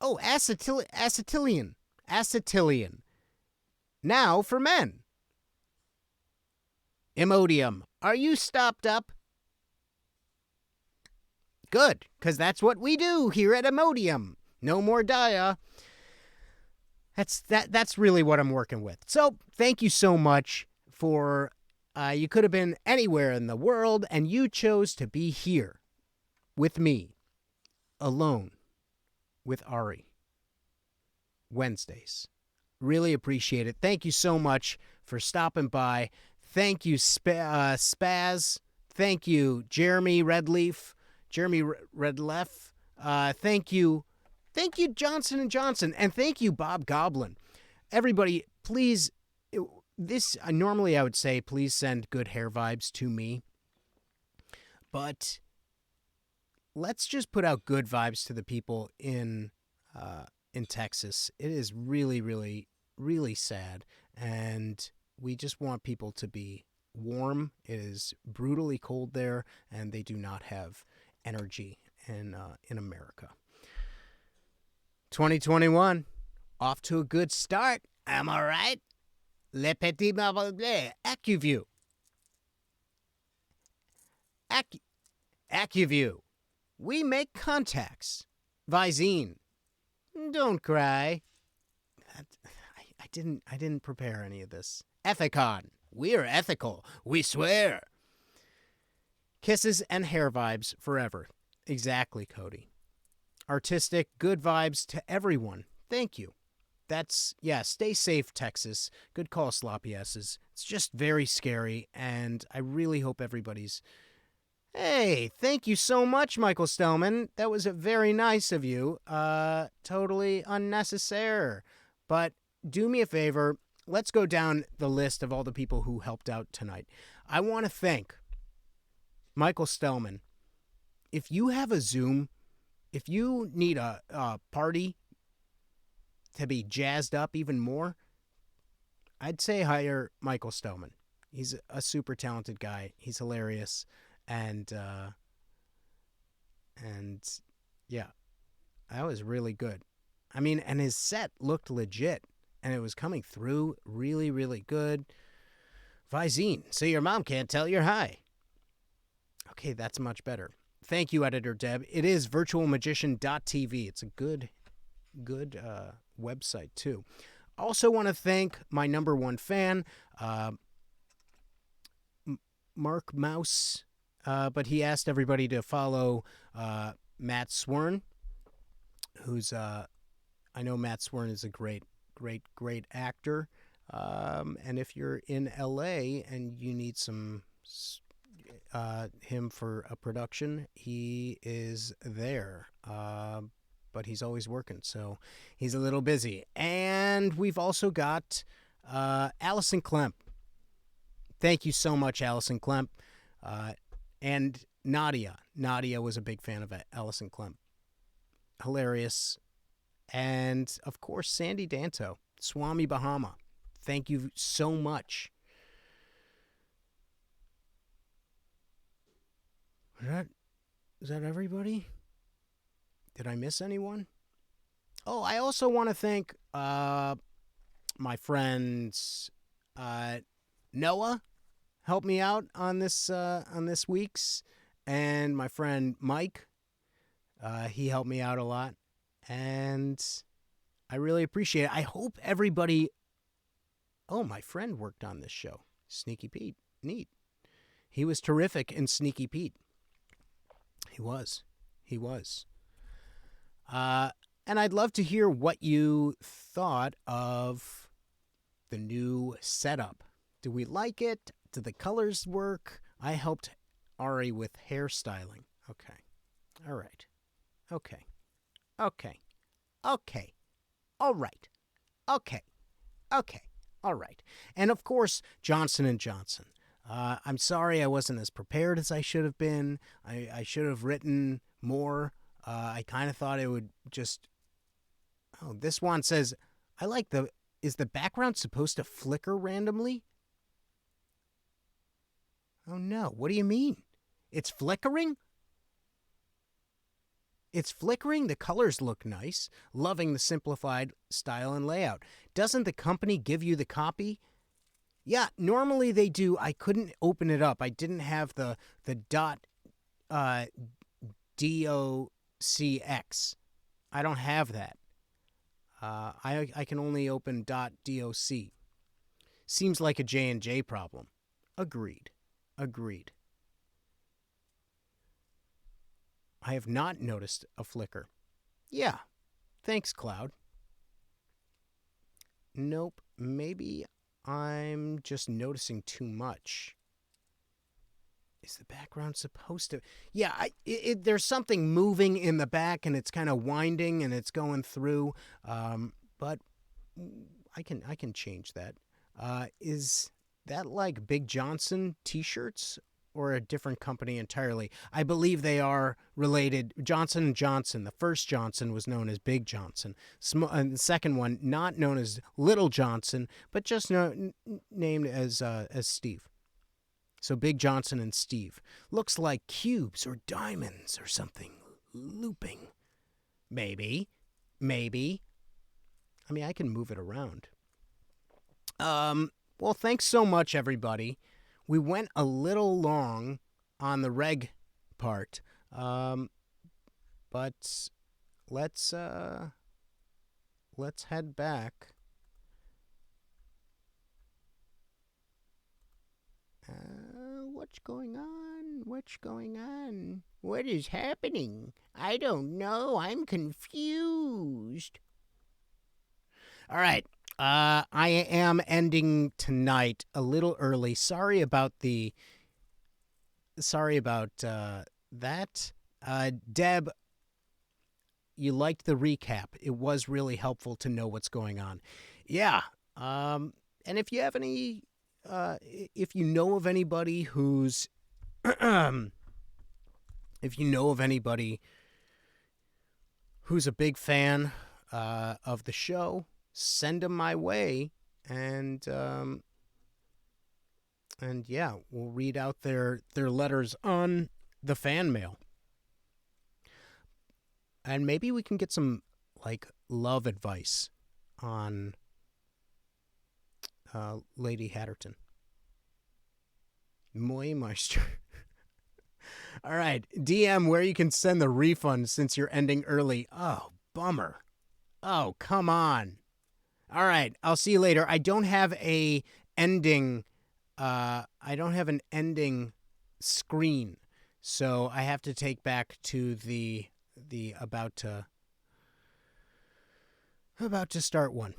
Oh, acetylene. Now for men. Imodium. Are you stopped up? Good, because that's what we do here at Imodium. No more dia. That's really what I'm working with. So thank you so much for. You could have been anywhere in the world, and you chose to be here with me, alone, with Ari. Wednesdays. Really appreciate it. Thank you so much for stopping by. Thank you, Spaz. Thank you, Jeremy Redleaf. Thank you, Johnson & Johnson. And thank you, Bob Goblin. Everybody, please, normally I would say, please send good hair vibes to me. But let's just put out good vibes to the people in Texas. It is really, really, really sad. And we just want people to be warm. It is brutally cold there, and they do not have energy in America. 2021, off to a good start. Am I right? Le petit bleu, AccuView. AccuView. We make contacts. Visine. Don't cry. I didn't prepare any of this. Ethicon. We're ethical. We swear. Kisses and hair vibes forever. Exactly, Cody. Artistic, good vibes to everyone. Thank you. Stay safe, Texas. Good call, Sloppy S's. It's just very scary, and I really hope everybody's... Hey, thank you so much, Michael Stellman. That was very nice of you. Totally unnecessary. But do me a favor. Let's go down the list of all the people who helped out tonight. I want to thank Michael Stellman. If you have a Zoom, if you need a party to be jazzed up even more, I'd say hire Michael Stellman. He's a super talented guy. He's hilarious. And yeah, that was really good. I mean, and his set looked legit, and it was coming through really, really good. Visine, so your mom can't tell you're high. Okay, that's much better. Thank you, Editor Deb. It is virtualmagician.tv. It's a good website, too. Also want to thank my number one fan, Mark Mouse, but he asked everybody to follow Matt Swern, who's, I know Matt Swern is a great actor. And if you're in LA and you need him for a production, he is there. But he's always working, so he's a little busy. And we've also got Allison Klemp. Thank you so much, Allison Klemp. And Nadia. Nadia was a big fan of Allison Klemp. Hilarious. And, of course, Sandy Danto, Swami Bahama. Thank you so much. Is that everybody? Did I miss anyone? Oh, I also want to thank my friends Noah helped me out on this week's, and my friend Mike. He helped me out a lot, and I really appreciate it. I hope everybody... Oh, my friend worked on this show. Sneaky Pete. Neat. He was terrific in Sneaky Pete. He was. And I'd love to hear what you thought of the new setup. Do we like it? Do the colors work? I helped Ari with hairstyling. Okay. All right. Okay. All right. Okay. All right. And of course, Johnson & Johnson. I'm sorry I wasn't as prepared as I should have been. I should have written more. I kind of thought it would just... Oh, this one says, I like is the background supposed to flicker randomly? Oh no, what do you mean? It's flickering? It's flickering, the colors look nice. Loving the simplified style and layout. Doesn't the company give you the copy? Yeah, normally they do. I couldn't open it up. I didn't have the .docx. I don't have that. I can only open .doc. Seems like a J&J problem. Agreed. I have not noticed a flicker. Yeah. Thanks, Cloud. Nope. Maybe I'm just noticing too much. Is the background supposed to... Yeah, there's something moving in the back, and it's kind of winding, and it's going through. But I can change that. Is that like Big Johnson t-shirts or a different company entirely? I believe they are related. Johnson & Johnson, the first Johnson was known as Big Johnson. And the second one, not known as Little Johnson, but just named as Steve. So Big Johnson and Steve. Looks like cubes or diamonds or something. Looping. Maybe. I mean, I can move it around. Well, thanks so much, everybody. We went a little long on the reg part. But let's head back. What's going on? What is happening? I don't know. I'm confused. All right. I am ending tonight a little early. Sorry about that. Deb, you liked the recap. It was really helpful to know what's going on. Yeah. And if you have any, if you know of anybody who's, a big fan of the show, send them my way, and yeah, we'll read out their letters on the fan mail. And maybe we can get some, like, love advice on Lady Hatterton. Moy Meister. All right, DM where you can send the refund since you're ending early. Oh, bummer. Oh, come on. All right, I'll see you later. I don't have an ending screen, so I have to take back to the about to start one.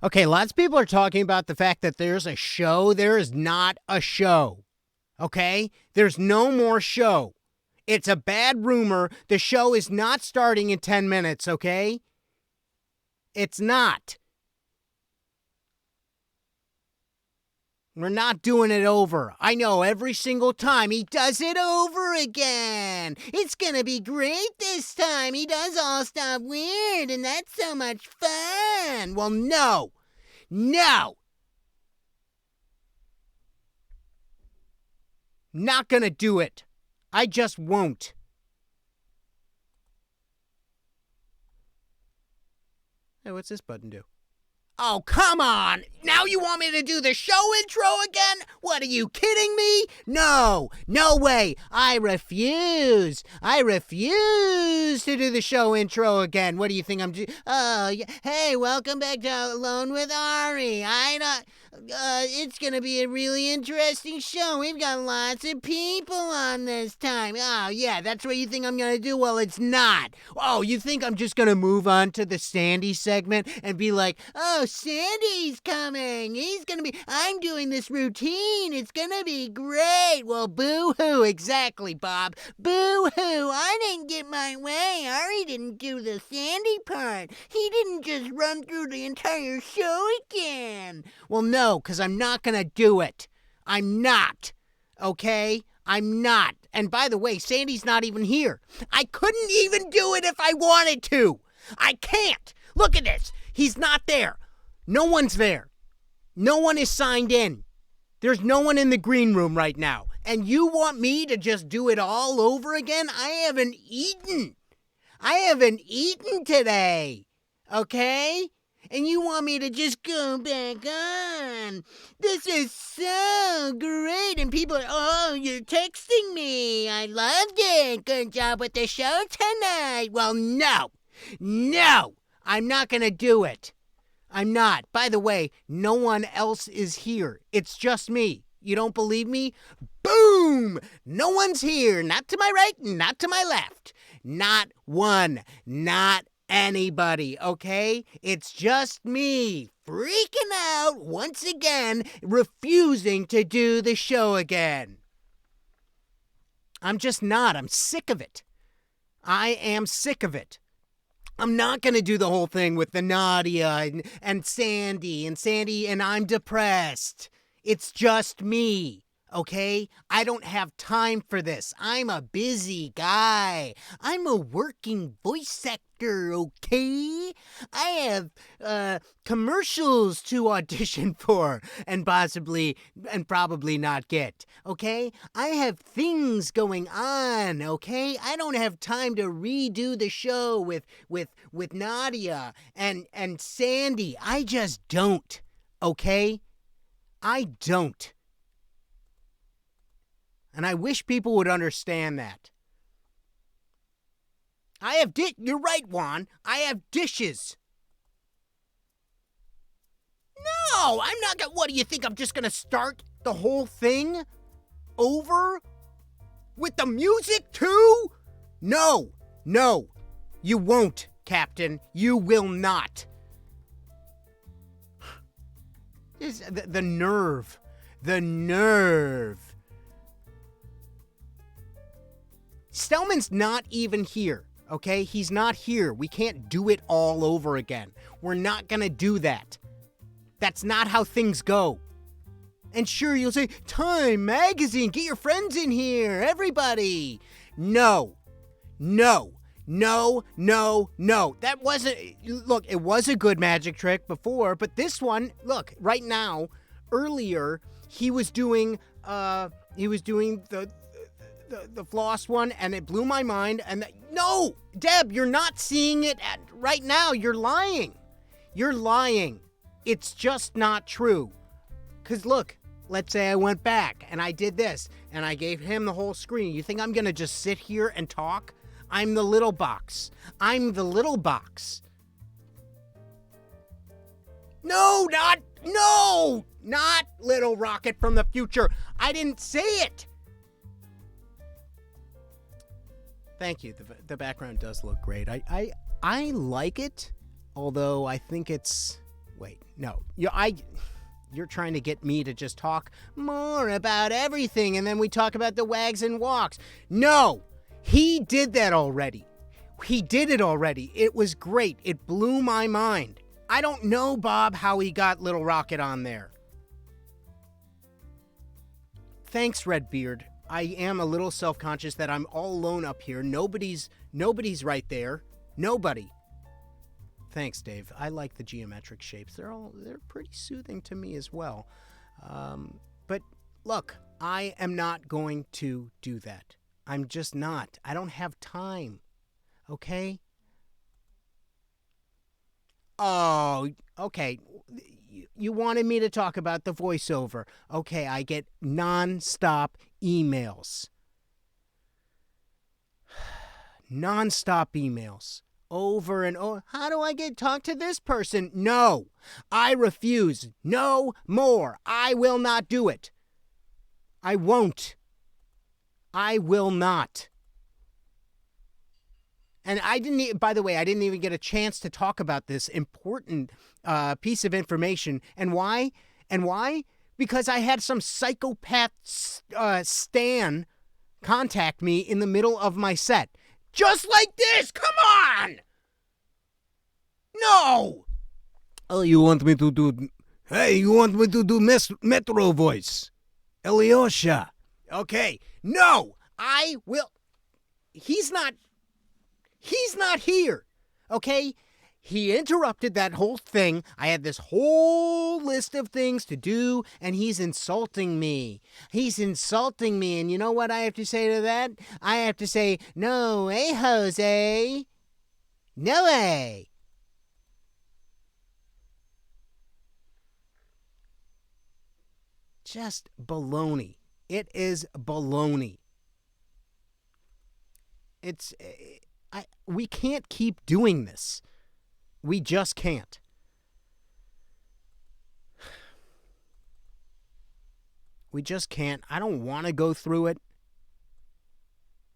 Okay, lots of people are talking about the fact that there's a show. There is not a show. Okay? There's no more show. It's a bad rumor. The show is not starting in 10 minutes, okay? It's not. We're not doing it over. I know every single time he does it over again. It's gonna be great this time. He does all stuff weird, and that's so much fun. Well, no. No. Not gonna do it. I just won't. Hey, what's this button do? Oh, come on! Now you want me to do the show intro again? What, are you kidding me? No! No way! I refuse! I refuse to do the show intro again. What do you think I'm doing? Oh, yeah. Hey, welcome back to Alone with Ari. It's gonna be a really interesting show. We've got lots of people on this time. Oh, yeah, that's what you think I'm gonna do? Well, it's not. Oh, you think I'm just gonna move on to the Sandy segment and be like, oh, Sandy's coming. I'm doing this routine. It's gonna be great. Well, boo-hoo. Exactly, Bob. Boo-hoo. I didn't get my way. Ari didn't do the Sandy part. He didn't just run through the entire show again. Well, no, because I'm not going to do it. I'm not. Okay? I'm not. And by the way, Sandy's not even here. I couldn't even do it if I wanted to. I can't. Look at this. He's not there. No one's there. No one is signed in. There's no one in the green room right now. And you want me to just do it all over again? I haven't eaten. I haven't eaten today. Okay? And you want me to just go back on. This is so great. And people are, oh, you're texting me. I loved it. Good job with the show tonight. Well, no. No. I'm not going to do it. I'm not. By the way, no one else is here. It's just me. You don't believe me? Boom! No one's here. Not to my right, not to my left. Not one. Not anybody, okay? It's just me freaking out once again, refusing to do the show again. I'm just not. I'm sick of it. I am sick of it. I'm not going to do the whole thing with the Nadia and Sandy and I'm depressed. It's just me. Okay? I don't have time for this. I'm a busy guy. I'm a working voice actor, okay? I have commercials to audition for and probably not get, okay? I have things going on, okay? I don't have time to redo the show with Nadia and Sandy. I just don't, okay? I don't. And I wish people would understand that. You're right, Juan. I have dishes. No, I'm not gonna, what do you think? I'm just gonna start the whole thing over with the music too? No, you won't, Captain. You will not. The nerve. Stellman's not even here, okay? He's not here. We can't do it all over again. We're not gonna do that. That's not how things go. And sure, you'll say, Time Magazine, get your friends in here, everybody. No. That wasn't, look, it was a good magic trick before, but this one, look, right now, earlier, he was doing the floss one, and it blew my mind. And no, Deb, you're not seeing it right now. You're lying. It's just not true. Because look, let's say I went back and I did this and I gave him the whole screen. You think I'm going to just sit here and talk? I'm the little box. No, not Little Rocket from the future. I didn't say it. Thank you. The background does look great. I like it, although I think it's... Wait, no. You're trying to get me to just talk more about everything, and then we talk about the wags and walks. No! He did that already. He did it already. It was great. It blew my mind. I don't know, Bob, how he got Little Rocket on there. Thanks, Redbeard. I am a little self-conscious that I'm all alone up here. Nobody's right there. Nobody. Thanks, Dave. I like the geometric shapes. They're pretty soothing to me as well. But look, I am not going to do that. I'm just not. I don't have time. Okay? Oh, okay. You wanted me to talk about the voiceover. Okay, I get non-stop emails. Non-stop emails. over and over. How do I talk to this person? No, I refuse. No more. I will not do it. I won't. I will not. And by the way, I didn't even get a chance to talk about this important piece of information. And why? Because I had some psychopath Stan contact me in the middle of my set. Just like this! Come on! No! Oh, you want me to do... Hey, you want me to do Metro voice? Alyosha. Okay. No! I will... He's not here. Okay? He interrupted that whole thing. I had this whole list of things to do, and he's insulting me. And you know what I have to say to that? I have to say, no way, Jose. No way. Just baloney. It is baloney. We can't keep doing this. We just can't. We just can't. I don't want to go through it.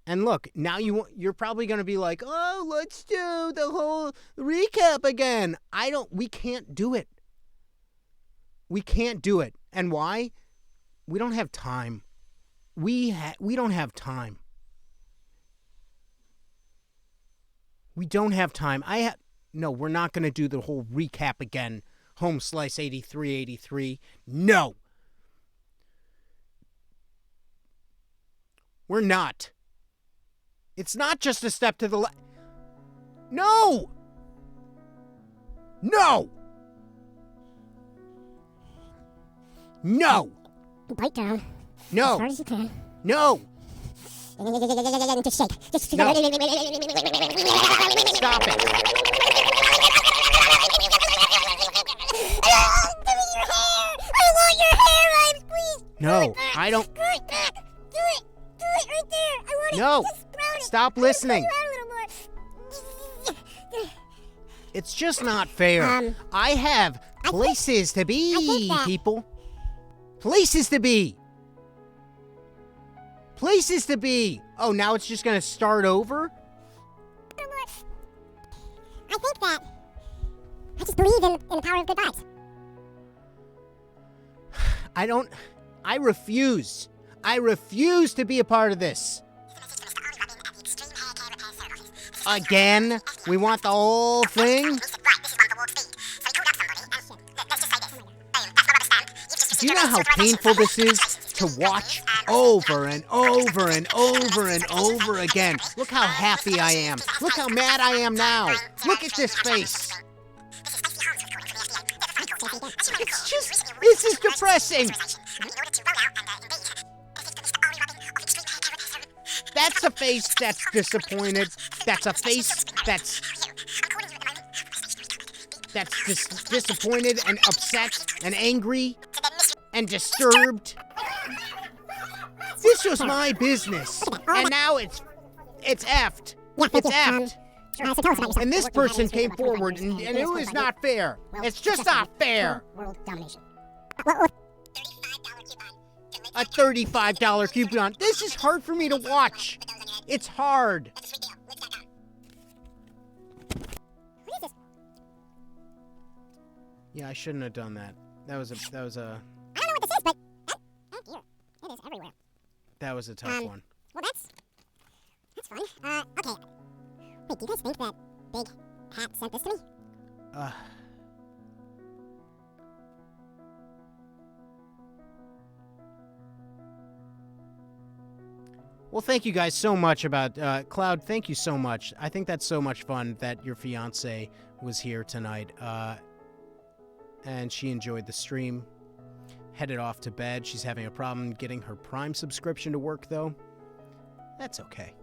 And look, now you're probably going to be like, "Oh, let's do the whole recap again." We can't do it. We can't do it. And why? We don't have time. We don't have time. We don't have time. No, we're not going to do the whole recap again. Home Slice 8383. No. We're not. It's not just a step to the left. No! No! No! Bite down. No! As hard as you can. No! Just shake. Just No. Stop it. I want your hairline, please. No, I don't. Do it back. Do it right there. I want No. it. Just sprout it. Stop listening. Just sprout a little more. It's just not fair. I have places to be, people. Places to be. Places to be. Oh, now it's just going to start over? I think that I just believe in the power of good vibes. I refuse. I refuse to be a part of this. Again? We want the whole thing? Do you know how painful this is to watch over and over and over and over again? Look how happy I am. Look how mad I am now. Look at this face. This is depressing. That's a face that's disappointed. That's a face that's disappointed and upset and angry and disturbed. This was my business, and now it's effed. It's effed. And this person came forward, and it was not fair. It's just not fair. World domination. A $35 coupon. This is hard for me to watch. It's hard. Yeah, I shouldn't have done that. That was a. I don't know what this is, but oh dear, it is everywhere. That was a tough one. Well, that's fun. Okay. Wait, do you guys think that Big Hat sent this to me? Well, thank you guys so much about Cloud. Thank you so much. I think that's so much fun that your fiance was here tonight, and she enjoyed the stream. Headed off to bed. She's having a problem getting her Prime subscription to work, though. That's okay.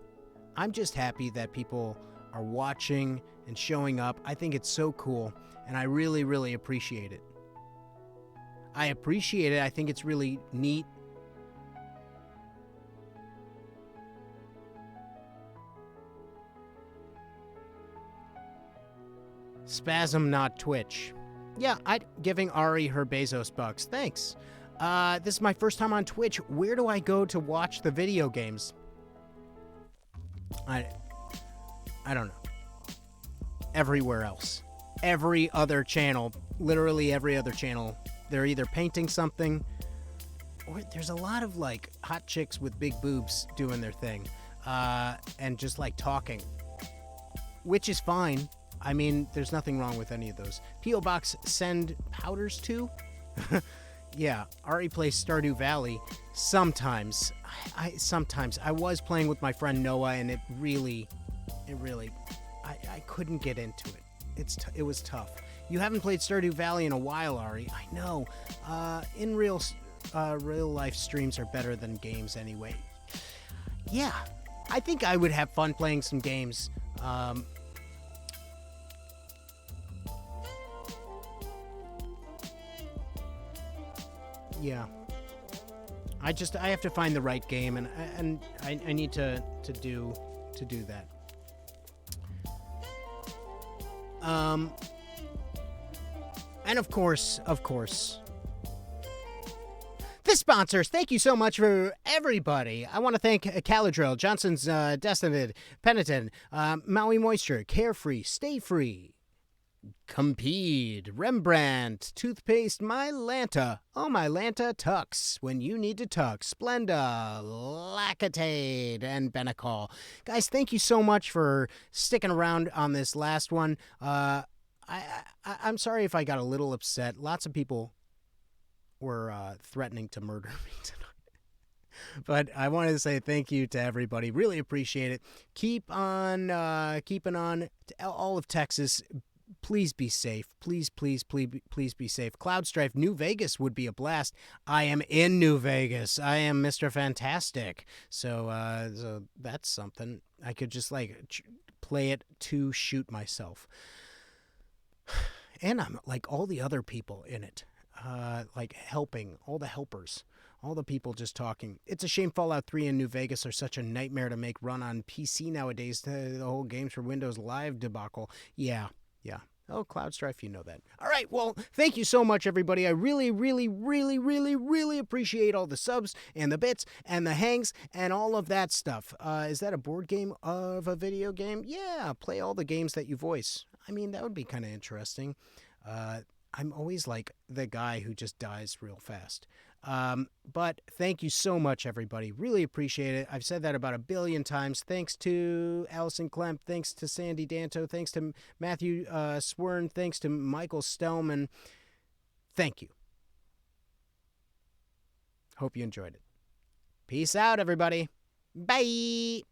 I'm just happy that people are watching and showing up. I think it's so cool, and I really, really appreciate it. I appreciate it. I think it's really neat. Spasm, not Twitch. Yeah, giving Ari her Bezos bucks. Thanks. This is my first time on Twitch. Where do I go to watch the video games? I don't know. Everywhere else. Every other channel. Literally every other channel. They're either painting something, or there's a lot of like hot chicks with big boobs doing their thing. And just like talking. Which is fine. I mean, there's nothing wrong with any of those. P.O. Box send powders to? Yeah, Ari plays Stardew Valley. Sometimes. Sometimes. I was playing with my friend Noah, and it really, I couldn't get into it. It was tough. You haven't played Stardew Valley in a while, Ari. I know. In real life streams are better than games anyway. Yeah, I think I would have fun playing some games. Yeah. I have to find the right game, and I need to do that. And of course, the sponsors. Thank you so much for everybody. I want to thank Caladrill, Johnson's Destined, Penitent, Maui Moisture, Carefree, Stay Free, Compede, Rembrandt, Toothpaste, Mylanta, Oh Mylanta, Tux, When You Need to Tux, Splenda, Lactate, and Benecol. Guys, thank you so much for sticking around on this last one. I'm sorry if I got a little upset. Lots of people were threatening to murder me tonight. But I wanted to say thank you to everybody. Really appreciate it. Keep on keeping on. All of Texas, please be safe. Please be safe. Cloud Strife, New Vegas would be a blast. I am in New Vegas. I am Mr. Fantastic. So that's something. I could just like play it to shoot myself. And I'm like all the other people in it. Like helping, all the helpers, all the people just talking. It's a shame Fallout 3 and New Vegas are such a nightmare to make run on PC nowadays. The whole Games for Windows Live debacle. Yeah. Oh, Cloud Strife, you know that. All right, well, thank you so much, everybody. I really appreciate all the subs and the bits and the hangs and all of that stuff. Is that a board game of a video game? Yeah, play all the games that you voice. I mean, that would be kind of interesting. I'm always like the guy who just dies real fast. But thank you so much, everybody. Really appreciate it. I've said that about 1 billion times. Thanks to Allison Klemp. Thanks to Sandy Danto. Thanks to Matthew Swern. Thanks to Michael Stellman. Thank you. Hope you enjoyed it. Peace out, everybody. Bye.